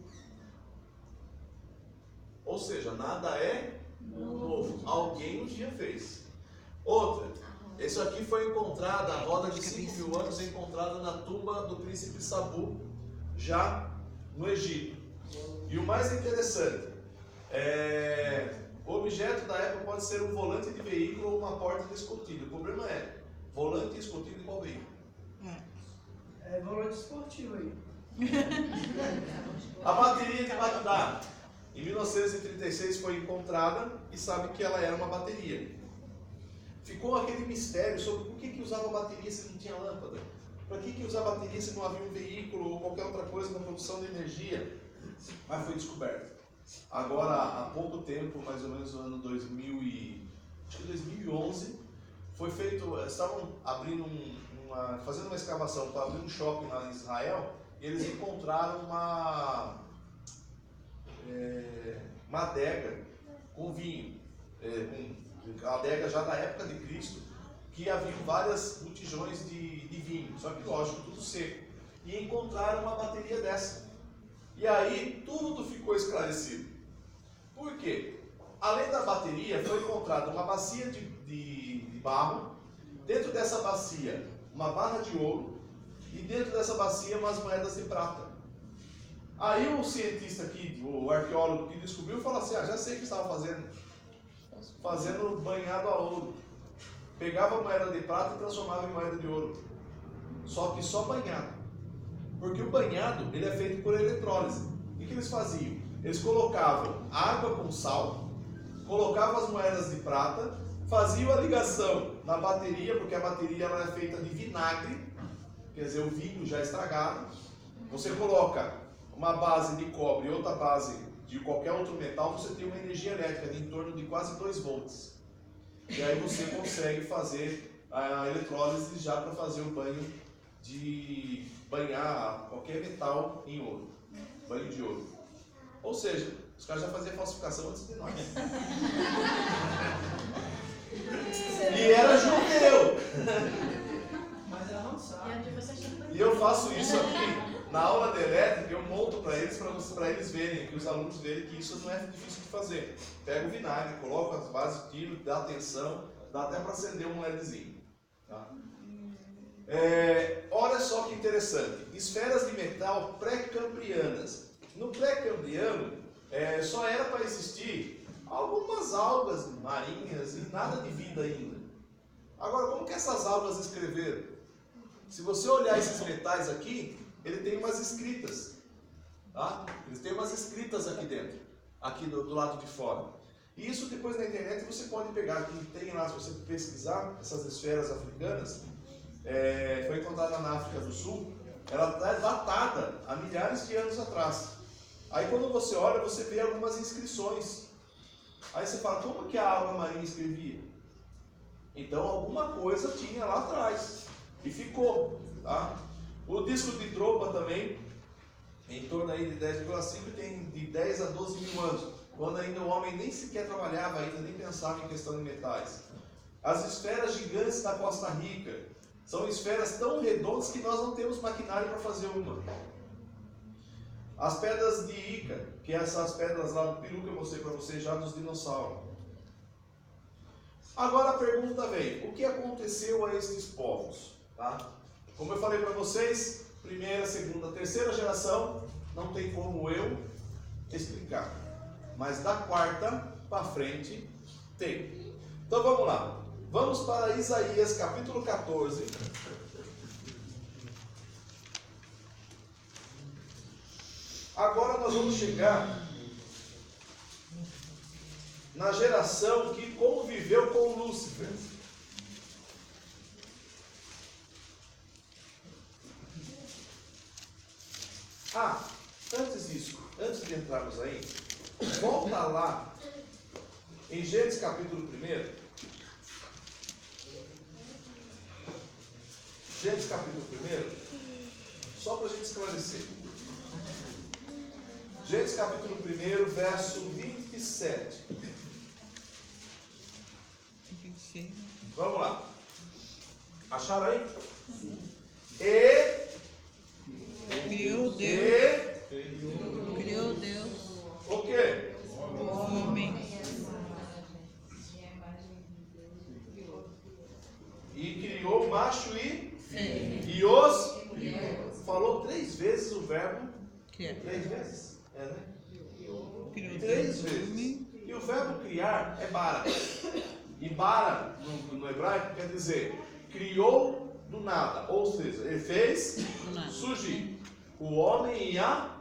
Ou seja, nada é novo. Alguém um dia fez. Outra, Isso aqui foi encontrada, a roda de 5.000 anos, encontrada na tumba do príncipe Sabu, já no Egito. E o mais interessante, o objeto da época pode ser um volante de veículo ou uma porta de escotilha. O problema é, volante e escotilha de qual veículo? É volante esportivo aí. A bateria de Bagdá, em 1936, foi encontrada e sabe que ela era uma bateria. Ficou aquele mistério sobre por que usava bateria se não tinha lâmpada. Para que usar bateria se não havia um veículo ou qualquer outra coisa na produção de energia? Mas foi descoberto. Agora, há pouco tempo, mais ou menos no ano 2011, foi feito, estavam abrindo fazendo uma escavação para abrir um shopping lá em Israel, e eles encontraram uma adega com vinho, a adega já da época de Cristo, que havia várias botijões de vinho, só que lógico, tudo seco. E encontraram uma bateria dessa. E aí tudo ficou esclarecido. Por quê? Além da bateria, foi encontrada uma bacia de barro, dentro dessa bacia uma barra de ouro, e dentro dessa bacia umas moedas de prata. Aí o cientista aqui, o arqueólogo que descobriu, falou assim, já sei o que estava fazendo banhado a ouro. Pegava a moeda de prata e transformava em moeda de ouro. Só que só banhado. Porque o banhado, ele é feito por eletrólise. O que eles faziam? Eles colocavam água com sal, colocavam as moedas de prata, faziam a ligação na bateria, porque a bateria ela é feita de vinagre, quer dizer, o vinho já estragado. Você coloca uma base de cobre e outra base de qualquer outro metal, você tem uma energia elétrica de em torno de quase 2 volts. E aí você consegue fazer a eletrólise já para fazer o banho de banhar qualquer metal em ouro. Banho de ouro. Ou seja, os caras já faziam falsificação antes de nós. E era judeu. Mas é avançado. E eu faço isso aqui na aula de elétrica, eu monto para eles verem, que os alunos verem que isso não é difícil de fazer. Pega o vinagre, coloca as bases, tiro, dá tensão, dá até para acender um LEDzinho. Tá? Olha só que interessante, esferas de metal pré-cambrianas. No pré-cambriano, só era para existir algumas algas marinhas e nada de vida ainda. Agora, como que essas algas escreveram? Se você olhar esses metais aqui, ele tem umas escritas. Tá? Eles têm umas escritas aqui dentro, aqui do lado de fora. E isso depois na internet você pode pegar, aqui tem lá, se você pesquisar essas esferas africanas, foi encontrada na África do Sul, ela é datada há milhares de anos atrás. Aí quando você olha, você vê algumas inscrições. Aí você fala, como que a alga marinha escrevia? Então alguma coisa tinha lá atrás e ficou. Tá? O disco de tropa também, em torno aí de 10,5, tem de 10 a 12 mil anos, quando ainda o homem nem sequer trabalhava, ainda nem pensava em questão de metais. As esferas gigantes da Costa Rica são esferas tão redondas que nós não temos maquinário para fazer uma. As pedras de Ica, que essas pedras lá do peru que eu mostrei para vocês já dos dinossauros. Agora a pergunta vem, o que aconteceu a esses povos? Tá? Como eu falei para vocês, primeira, segunda, terceira geração, não tem como eu explicar. Mas da quarta para frente, tem. Então vamos lá. Vamos para Isaías capítulo 14. Agora nós vamos chegar na geração que conviveu com Lúcifer. Antes disso, antes de entrarmos aí, volta lá em Gênesis capítulo 1. Gênesis capítulo 1, só para a gente esclarecer. Gênesis capítulo 1, verso 27. Vamos lá. Acharam aí? Criou Deus. O quê? O homem. macho e os... Falou 3 vezes o verbo. Que é? 3 vezes? É, né? Criou 3 Deus. vezes. E o verbo criar é bara. E bara, no hebraico, quer dizer, criou do nada. Ou seja, ele fez surgir o homem e a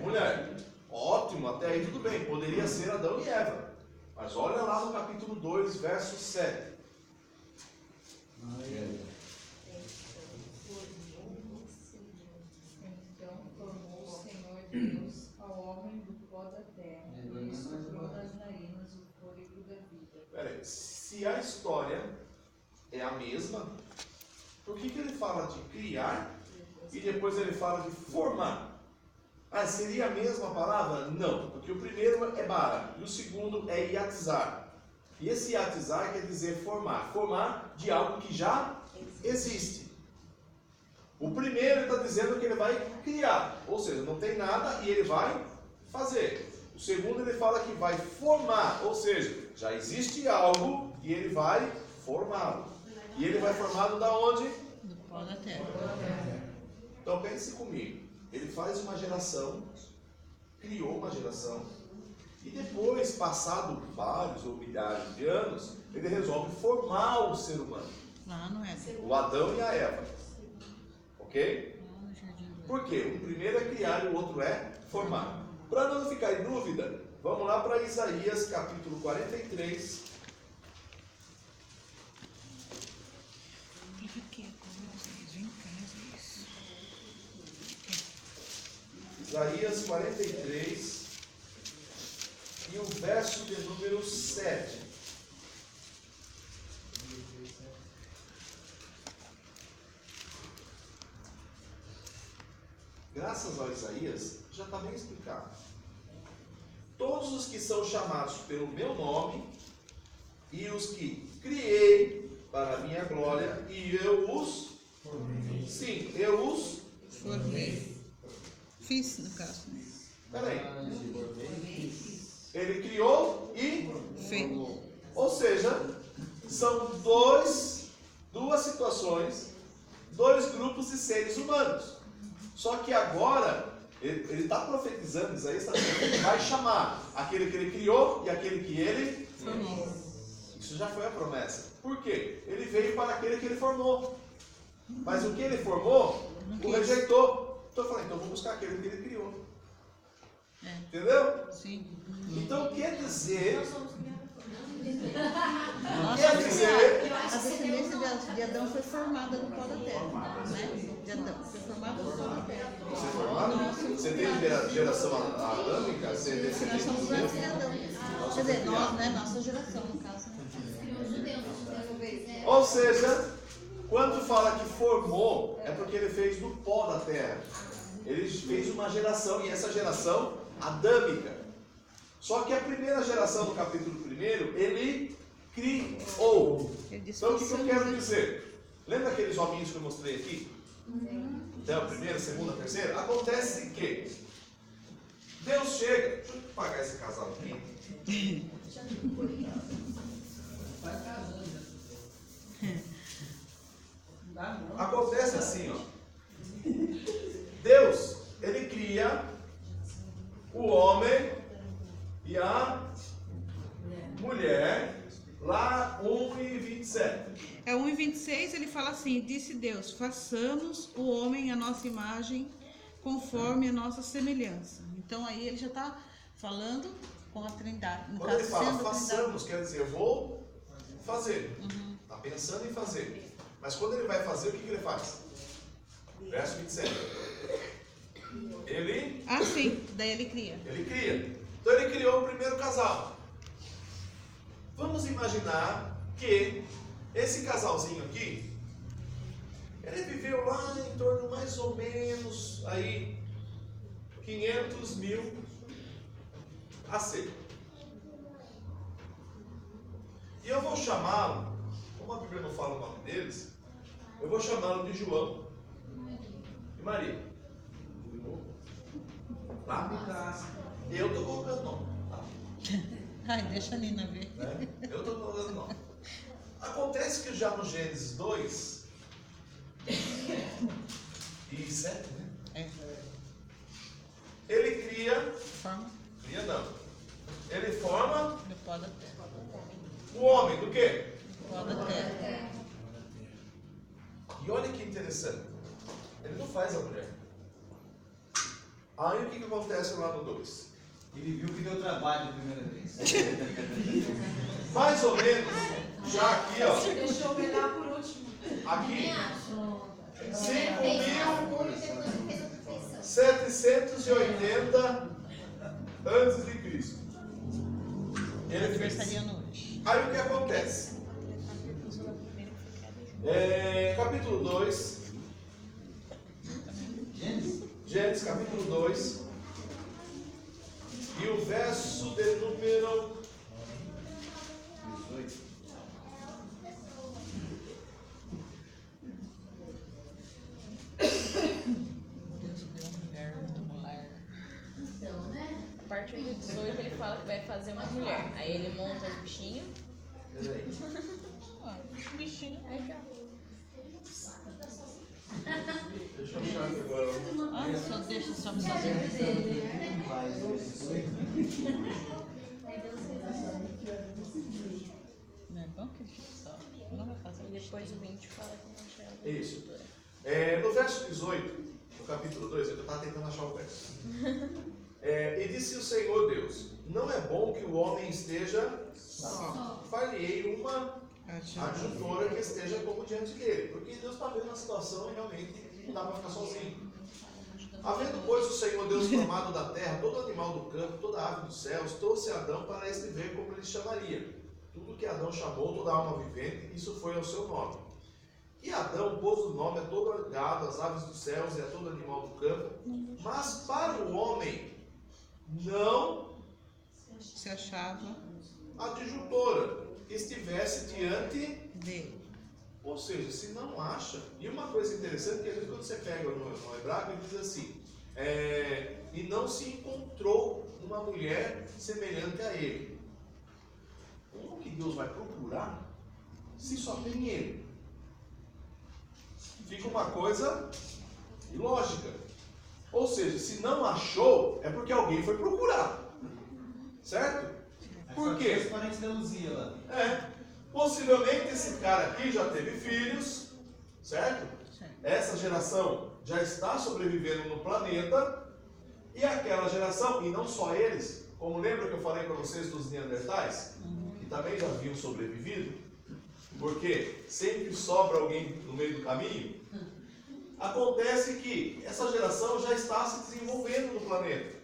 mulher. Ótimo, até aí tudo bem. Poderia ser Adão e Eva. Mas olha lá no capítulo 2, verso 7. Então formou o Senhor Deus ao homem do pó da terra, e soprou nas narinas o fôlego da vida. Peraí, se a história é a mesma, por que ele fala de criar e depois ele fala de formar? Ah, seria a mesma palavra? Não, porque o primeiro é bara e o segundo é iatizar. E esse iatizar quer dizer formar, formar de algo que já existe. O primeiro está dizendo que ele vai criar, ou seja, não tem nada e ele vai fazer. O segundo ele fala que vai formar, ou seja, já existe algo e ele vai formá-lo. E ele vai formá-lo da onde? Do pó da terra. Então pense comigo. Ele faz uma geração, criou uma geração, e depois, passado vários ou milhares de anos, ele resolve formar o ser humano. Lá no Éden. O Adão e a Eva. Ok? Lá no jardim do Éden. Por quê? O primeiro é criar e o outro é formar. Para não ficar em dúvida, vamos lá para Isaías capítulo 43. Isaías 43 e o verso de número 7. Graças ao Isaías, já está bem explicado. Todos os que são chamados pelo meu nome e os que criei para a minha glória, e eu os formei. Sim, eu os formei. Fiz, no caso. Peraí. Ele criou e fez. Ou seja, são duas situações, 2 grupos de seres humanos. Só que agora, ele está profetizando, Isaías está dizendo que ele vai chamar aquele que ele criou e aquele que ele formou. Isso já foi a promessa. Por quê? Ele veio para aquele que ele formou. Mas o que ele formou, o rejeitou. Então eu falei, então eu vou buscar aquele que ele criou. Entendeu? Sim. Então quer dizer... A descendência de Adão foi formada no pó da terra. Né? De Adão foi formada no pó da terra. Você é formado? Você tem geração adâmica? Você é Nós somos antes de Adão. Quer dizer, nós, né? Nossa geração, no caso. Ou seja, quando fala que formou, é porque ele fez do pó da terra. Ele fez uma geração, e essa geração adâmica. Só que a primeira geração do capítulo 1, ele criou. Então o que eu quero dizer? Lembra aqueles hominhos que eu mostrei aqui? Então, primeira, segunda, terceira? Acontece que Deus chega. Deixa eu pagar esse casal aqui. Acontece assim, ó. Deus, ele cria o homem e a mulher, lá 1:27. É 1:26, ele fala assim, disse Deus, façamos o homem à nossa imagem, conforme a nossa semelhança. Então aí ele já está falando com a Trindade. No Quando caso, ele fala sendo façamos, quer dizer, eu vou fazer. Está pensando em fazer. Mas quando ele vai fazer, o que ele faz? Verso 27. Ele... Ah, sim. Daí ele cria. Ele cria. Então ele criou o primeiro casal. Vamos imaginar que esse casalzinho aqui, ele viveu lá em torno mais ou menos aí 500 mil AC. E eu vou chamá-lo, como a Bíblia não fala o nome deles, eu vou chamá-lo de João e Maria. Tá? Eu estou colocando nome. Tá? Ai, deixa a Nina ver. Eu estou colocando nome. Acontece que já no Gênesis 2, 7, né? É. Ele cria, Forma ele forma do pó da terra. o homem do quê? Do pó da terra. E olha que interessante, ele não faz a mulher. Aí o que acontece lá no 2? Ele viu que deu trabalho a primeira vez. Mais ou menos, já aqui, ó. Deixou eu pegar por último. Aqui, 5.780 antes de Cristo. Ele fez. Aniversariando hoje. Aí o que acontece? Capítulo 2. Gênesis capítulo 2. E o verso de número 18. A partir do 18 ele fala que vai fazer uma mulher. Aí ele monta os bichinhos. Bichinho. Aí fica. Deixa eu achar aqui agora. Só deixa só pra Não é bom que só. Não vai fazer. E depois o 20 fala que não achar. Isso. No verso 18, no capítulo 2, eu estava tentando achar o verso. E disse o Senhor Deus: não é bom que o homem esteja só. Falhei uma adjutora que esteja como diante dele. Porque Deus está vendo a situação e realmente não dá para ficar sozinho. Havendo, pois, o Senhor Deus formado da terra todo animal do campo, toda ave dos céus, trouxe Adão para este ver como ele chamaria. Tudo que Adão chamou, toda alma vivente, isso foi ao seu nome. E Adão pôs o nome a todo gado, às aves dos céus e a todo animal do campo. Mas para o homem não se achava adjutora que estivesse diante dele. Ou seja, se não acha. E uma coisa interessante, que às vezes quando você pega no hebraico, ele diz assim, e não se encontrou uma mulher semelhante a ele. Como que Deus vai procurar se só tem ele? Fica uma coisa ilógica. Ou seja, se não achou, é porque alguém foi procurar. Certo? Por quê? Os parentes da Luzia lá. Possivelmente esse cara aqui já teve filhos, certo? Essa geração já está sobrevivendo no planeta, e aquela geração, e não só eles, como lembra que eu falei para vocês dos Neandertais, que também já haviam sobrevivido, porque sempre sobra alguém no meio do caminho. Acontece que essa geração já está se desenvolvendo no planeta,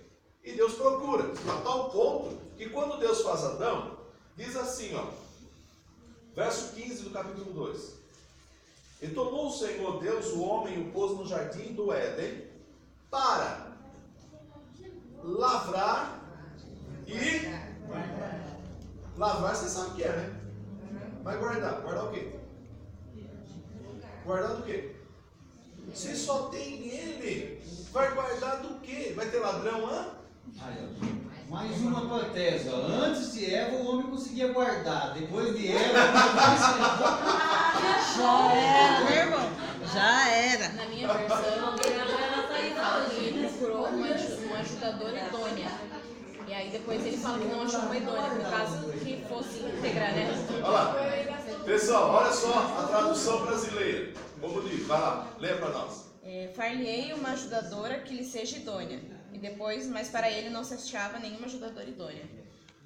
e Deus procura, a tal ponto que quando Deus faz Adão, diz assim, ó, verso 15 do capítulo 2. E tomou o Senhor Deus o homem e o pôs no jardim do Éden para lavrar e lavrar, você sabe o que é, né? Vai guardar. Guardar o quê? Guardar do quê? Se só tem ele, vai guardar do quê? Vai ter ladrão, Mais uma hipotética. Antes de Eva, o homem conseguia guardar. Depois de Eva, já era, meu irmão. Já era. Na minha versão, ele procurou uma ajudadora idônea. E aí depois ele fala que não achou uma idônea, no caso que fosse integrar, né? Olha lá. Pessoal, olha só a tradução brasileira. Como diz, vai lá, lê para nós. Far-lhe-ei uma ajudadora que lhe seja idônea. E depois, mas para ele não se achava nenhuma ajudadora idônea.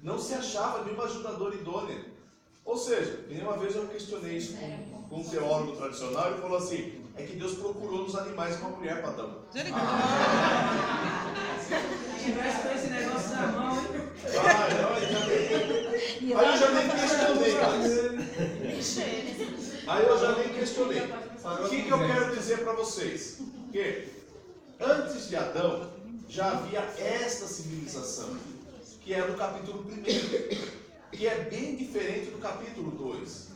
Não se achava nenhuma ajudadora idônea. Ou seja, nenhuma vez eu questionei isso com um teólogo tradicional, ele falou assim, é que Deus procurou nos animais uma mulher para Adão. Se tivesse com esse negócio na mão, hein? Aí eu já nem questionei, cara. Aí eu já nem questionei. O que eu quero dizer para vocês? Que antes de Adão, já havia esta civilização, que é do capítulo 1, que é bem diferente do capítulo 2.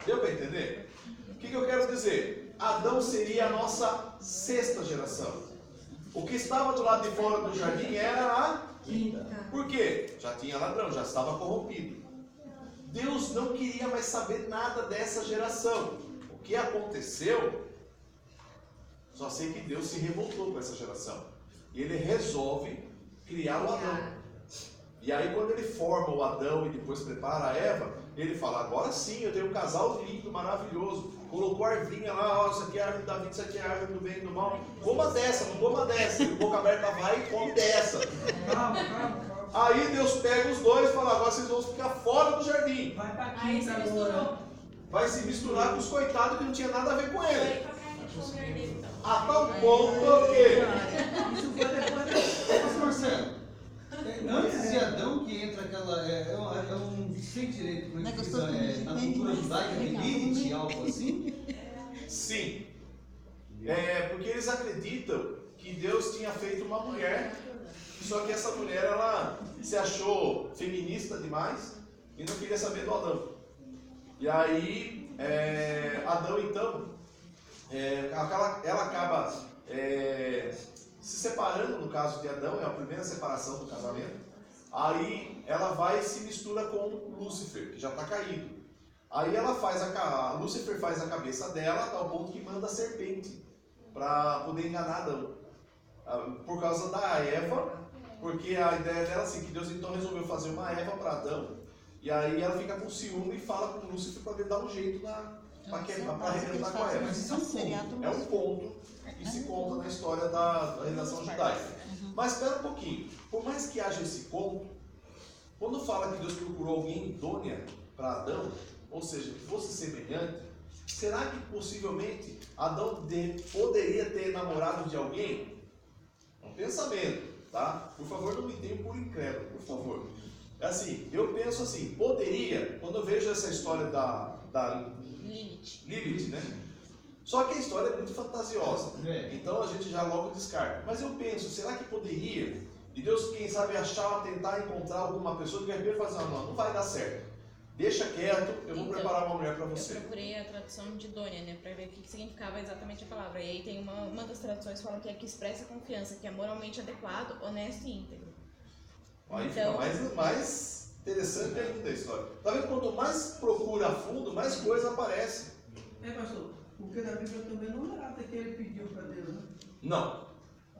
Deu para entender? O que eu quero dizer? Adão seria a nossa sexta geração. O que estava do lado de fora do jardim era a quinta. Por quê? Já tinha ladrão, já estava corrompido. Deus não queria mais saber nada dessa geração. O que aconteceu Só sei que Deus se revoltou com essa geração. E ele resolve criar o Adão. E aí quando ele forma o Adão e depois prepara a Eva, ele fala, agora sim, eu tenho um casal lindo, maravilhoso. Colocou a arvinha lá, ó, isso aqui é a árvore da vida, isso aqui é a árvore do bem e do mal. Coma dessa, não coma dessa. E boca aberta vai e come dessa. Calma. Aí Deus pega os dois e fala, agora vocês vão ficar fora do jardim. Vai pra Aí quinta se agora. misturou. Vai se misturar com os coitados que não tinha nada a ver com Aí ele. pra carne de comer dele, então. A tal ponto que... Isso foi depois Mas, Marcelo, antes de Adão que entra aquela. É um sem direito, como é que diz? Na cultura judaica, Lilith, algo assim? Sim. Porque eles acreditam que Deus tinha feito uma mulher, só que essa mulher ela se achou feminista demais e não queria saber do Adão. E aí, Adão então, ela acaba se separando, no caso de Adão, é a primeira separação do casamento. Aí ela vai e se mistura com Lúcifer, que já está caído. Aí ela Lúcifer faz a cabeça dela, a tal ponto que manda a serpente para poder enganar Adão. Por causa da Eva, porque a ideia dela é assim, que Deus então resolveu fazer uma Eva para Adão, e aí ela fica com ciúme e fala com Lúcifer para ver dar um jeito para arrebentar com a Eva. Mas isso É um ponto que se conta na história da redação judaica. Mas espera um pouquinho, por mais que haja esse ponto, quando fala que Deus procurou alguém idônea para Adão, ou seja, que fosse semelhante, será que possivelmente Adão poderia ter namorado de alguém? É um pensamento, tá? Por favor, não me tenham por incrédulo, por favor. É assim, eu penso assim, poderia, quando eu vejo essa história da Lilith, né? Só que a história é muito fantasiosa, então a gente já logo descarta. Mas eu penso, será que poderia? E Deus, quem sabe, tentar encontrar alguma pessoa que vai fazer, não vai dar certo. Deixa quieto, eu vou preparar uma mulher para você. Eu procurei a tradução de idônea, né, para ver o que significava exatamente a palavra. E aí tem uma das traduções que fala que é que expressa confiança, que é moralmente adequado, honesto e íntegro. Aí então, fica mais interessante ainda a história. Tá vendo? Quanto mais procura a fundo, mais coisa aparece. Pastor, porque na Bíblia também não era até que ele pediu para Deus, né? Não.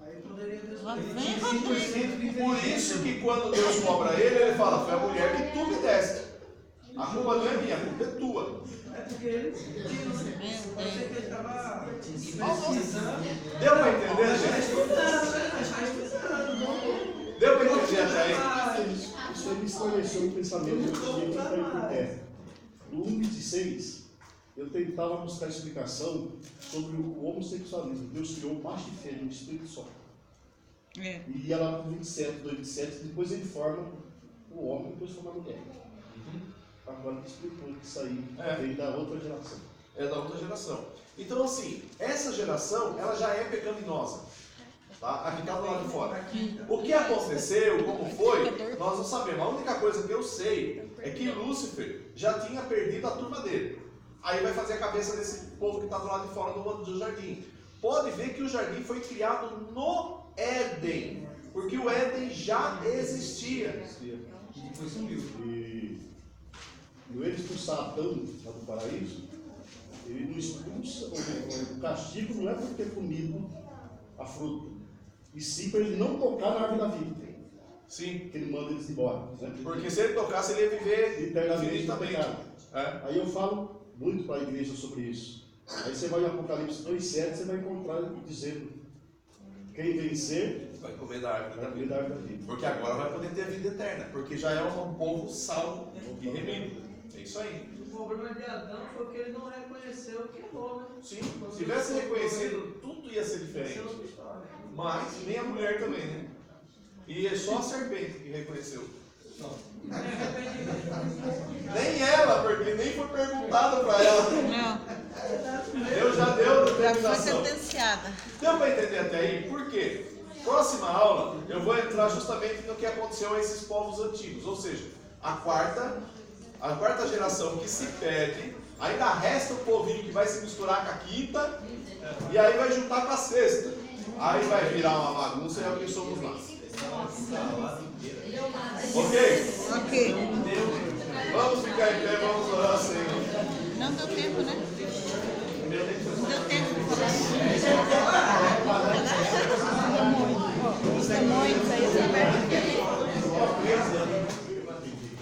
Aí poderia Deus Por isso que quando Deus cobra ele fala, foi a mulher que tu me deste. A culpa não é minha, a culpa é tua. É porque ele pediu, né? Pode ser que ele estava precisando. Deu para entender, gente? Deu para entender até aí? Isso aí me esclareceu um pensamento que eu tinha aqui para terra. No 1,26, eu tentava buscar explicação sobre o homossexualismo. Deus criou macho e fêmea, um espírito só. E ia lá para o 2,7, depois ele forma o homem, depois forma a mulher. Agora ele explicou que isso aí veio da outra geração. É da outra geração. Então, assim, essa geração, ela já é pecaminosa. Tá? A que está do lado de fora. O que aconteceu, como foi, nós não sabemos. A única coisa que eu sei é que Lúcifer já tinha perdido a turma dele. Aí vai fazer a cabeça desse povo que está do lado de fora do jardim. Pode ver que o jardim foi criado no Éden. Porque o Éden já existia. E depois sumiu. E ele expulsar Adão lá do paraíso, ele não expulsa, o castigo não é por ter comido a fruta, e sim para ele não tocar na árvore da vida. Sim. Que ele manda eles embora. Né? Porque se ele tocasse, ele ia viver eternamente. Aí eu falo falo muito para a igreja sobre isso. Aí você vai em Apocalipse 2,7, você vai encontrar ele dizendo: quem vencer vai comer da árvore da vida. Porque agora vai poder ter vida eterna, porque já é um povo salvo e remido. É isso aí. O problema de Adão foi que ele não reconheceu o que errou, né? Sim, se tivesse reconhecido, tudo ia ser diferente. Mas nem a mulher também, né? E é só a serpente que reconheceu. Nem ela, porque nem foi perguntado para ela. Não. Deus já deu determinação. Já foi sentenciada. Deu para entender até aí? Por quê? Próxima aula, eu vou entrar justamente no que aconteceu a esses povos antigos. Ou seja, a quarta geração que se perde, ainda resta o povinho que vai se misturar com a quinta, e aí vai juntar com a sexta. Aí vai virar uma bagunça e é o que somos nós. Ok? Vamos ficar em pé, vamos orar, Senhor. Não deu tempo, né? Não deu tempo. Não deu tempo.